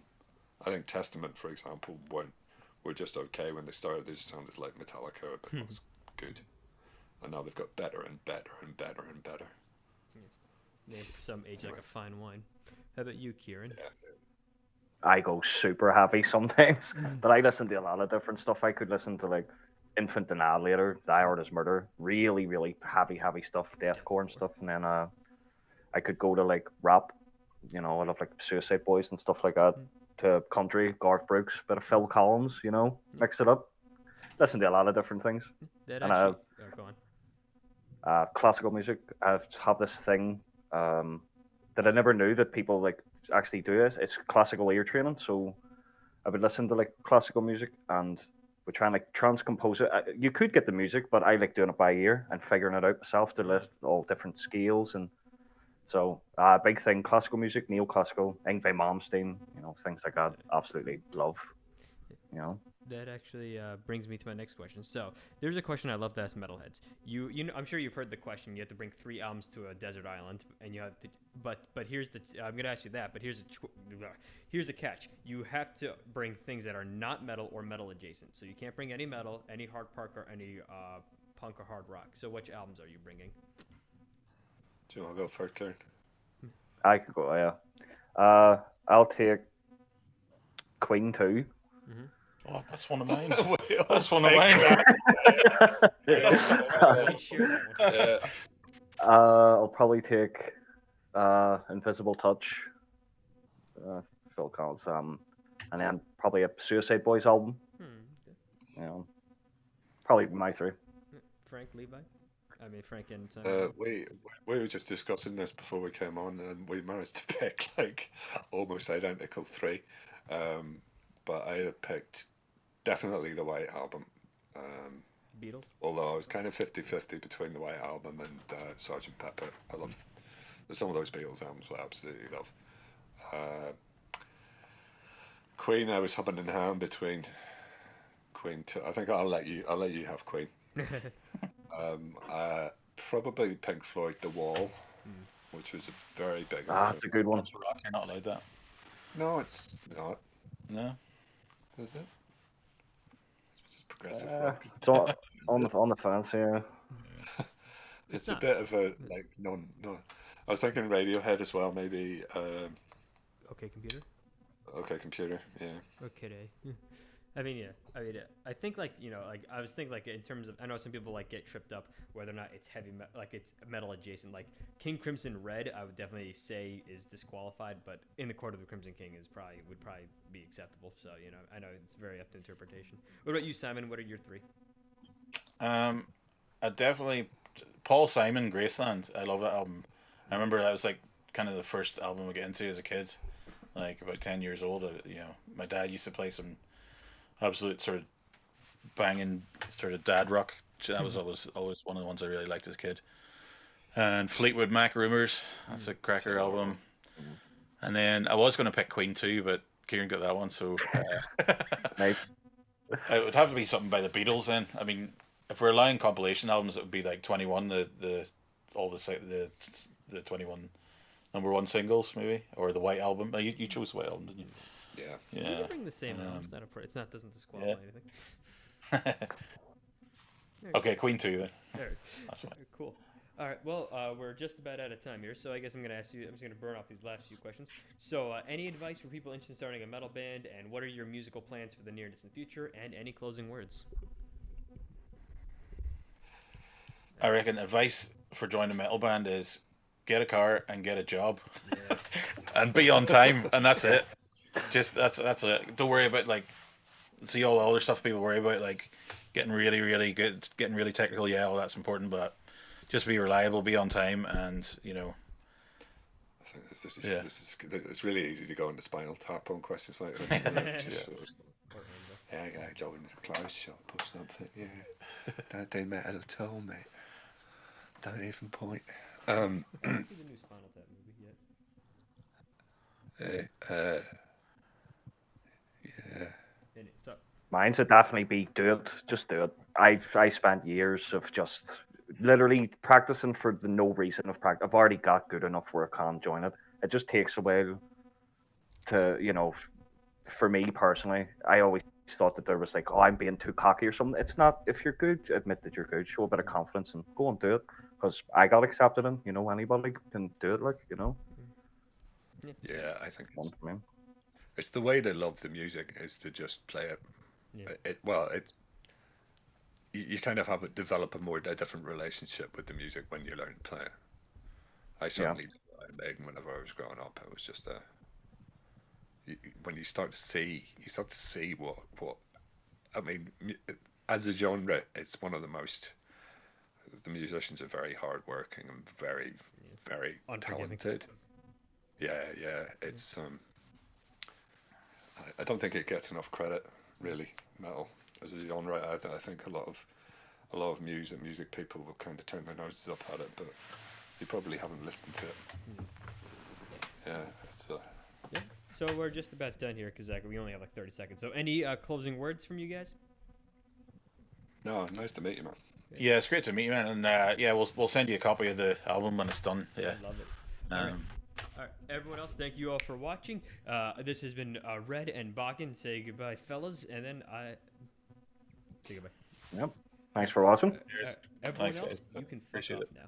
I think Testament, for example, were just okay when they started. They just sounded like Metallica, but it was good. And now they've got better and better and better and better. Name some age like a fine wine. How about you, Kieran? Yeah. I go super heavy sometimes, but I listen to a lot of different stuff. I could listen to like Infant Annihilator, Die Artist Murder, really, really heavy stuff, deathcore and stuff, and then I could go to like rap, I love like Suicide Boys and stuff like that. To country, Garth Brooks, bit of Phil Collins, mix it up. Listen to a lot of different things. That And actually, go on. classical music, I have this thing that I never knew that people like actually do it. It's classical ear training, so I would listen to like classical music and we try and like transpose it. You could get the music, but I like doing it by ear and figuring it out myself to list all different scales and so big thing, classical music, neoclassical, Yngwie Malmsteen, things like that. Absolutely love, That actually brings me to my next question. So there's a question I love to ask metalheads. I'm sure you've heard the question. You have to bring 3 albums to a desert island, and you have to. But here's the. I'm gonna ask you that. But here's a catch. You have to bring things that are not metal or metal adjacent. So you can't bring any metal, any hard punk, or any punk or hard rock. So which albums are you bringing? Do you want to go first, Karen? I could go, yeah. I'll take Queen 2. Mm-hmm. Oh, that's one of mine. That's one of mine. I'll probably take Invisible Touch, Phil Collins, and then probably a Suicide Boys album. Probably my 3. Frank Levi. Frank and we were just discussing this before we came on, and we managed to pick like almost identical 3. But I had picked definitely the White Album. Beatles. Although I was kind of 50-50 between the White Album and Sgt. Pepper. I love some of those Beatles albums. I absolutely love. Queen. I was humming and hawing between Queen 2. I think I'll let you have Queen. Probably Pink Floyd, The Wall, which was a very big. That's a good one. That's rock. You're not like that. No, it's not. No. Is it? It's just progressive rock. It's on the fence here. It's a bit of a like no. I was thinking Radiohead as well, maybe. Okay, Computer. Okay, Computer. Yeah. Okay. I think I was thinking in terms of I know some people get tripped up whether or not it's it's metal adjacent. Like King Crimson Red, I would definitely say is disqualified, but In the Court of the Crimson King would probably be acceptable. So I know it's very up to interpretation. What about you, Simon? What are your 3? I definitely Paul Simon, Graceland. I love that album. I remember that was kind of the first album I got into as a kid, about 10 years old. My dad used to play some absolute sort of banging sort of dad rock. That was always one of the ones I really liked as a kid. And Fleetwood Mac Rumours, that's a cracker album. And then I was going to pick Queen too, but Kieran got that one, so Nice. it would have to be something by the Beatles then. if we're relying compilation albums, it would be like 21, the 21 number one singles maybe, or the White Album. You chose White Album, didn't you? Yeah. We Yeah. can bring the same album. It's not a. It's not doesn't disqualify Yeah. anything. Okay, Queen 2 then. There. That's fine. Cool. All right. Well, we're just about out of time here, so I guess I'm gonna ask you. I'm just gonna burn off these last few questions. So, any advice for people interested in starting a metal band, and what are your musical plans for the near and distant future? And any closing words? I reckon advice for joining a metal band is get a car and get a job, Yeah. and be on time, and that's it. Just that's it. Don't worry about like see all the other stuff people worry about, like getting really really good, getting really technical. Yeah, all that's important, but just be reliable, be on time, and I think Yeah. it's really easy to go into Spinal Tap on questions like this. Yeah, I joined a clothes shop or something. Yeah, don't do metal at all, mate. Don't even point. I haven't seen the new Spinal Tap movie yet. Yeah. And it's up. Mine's would definitely be do it. Just do it. I spent years of just literally practicing for the no reason of practice. I've already got good enough where I can join it. It just takes a while to, for me personally, I always thought that there was like, oh, I'm being too cocky or something. It's not. If you're good, admit that you're good. Show a bit of confidence and go and do it. Because I got accepted in. Anybody can do it. Yeah, I think Fun for me. it's the way to love the music is to just play it. Yeah. You kind of have develop a different relationship with the music when you learn to play it. I certainly did with Iron Maiden whenever I was growing up. It was just when you start to see what I mean, as a genre, it's one of the most. The musicians are very hardworking and very, very Unforgiving. talented. Yeah. It's I don't think it gets enough credit, really. Metal as a genre. I think a lot of music people will kind of turn their noses up at it, but you probably haven't listened to it. Yeah, it's. Yeah. So we're just about done here, because we only have like 30 seconds. So any closing words from you guys? No, nice to meet you, man. Yeah, it's great to meet you, man. And yeah, we'll send you a copy of the album when it's done. Yeah. I love it. All right, everyone else, thank you all for watching. This has been Red and Bakken. Say goodbye, fellas, and then I say goodbye. Yep. Thanks for watching. Cheers. Everyone Thanks, else, guys. you can fuck Appreciate off it. now.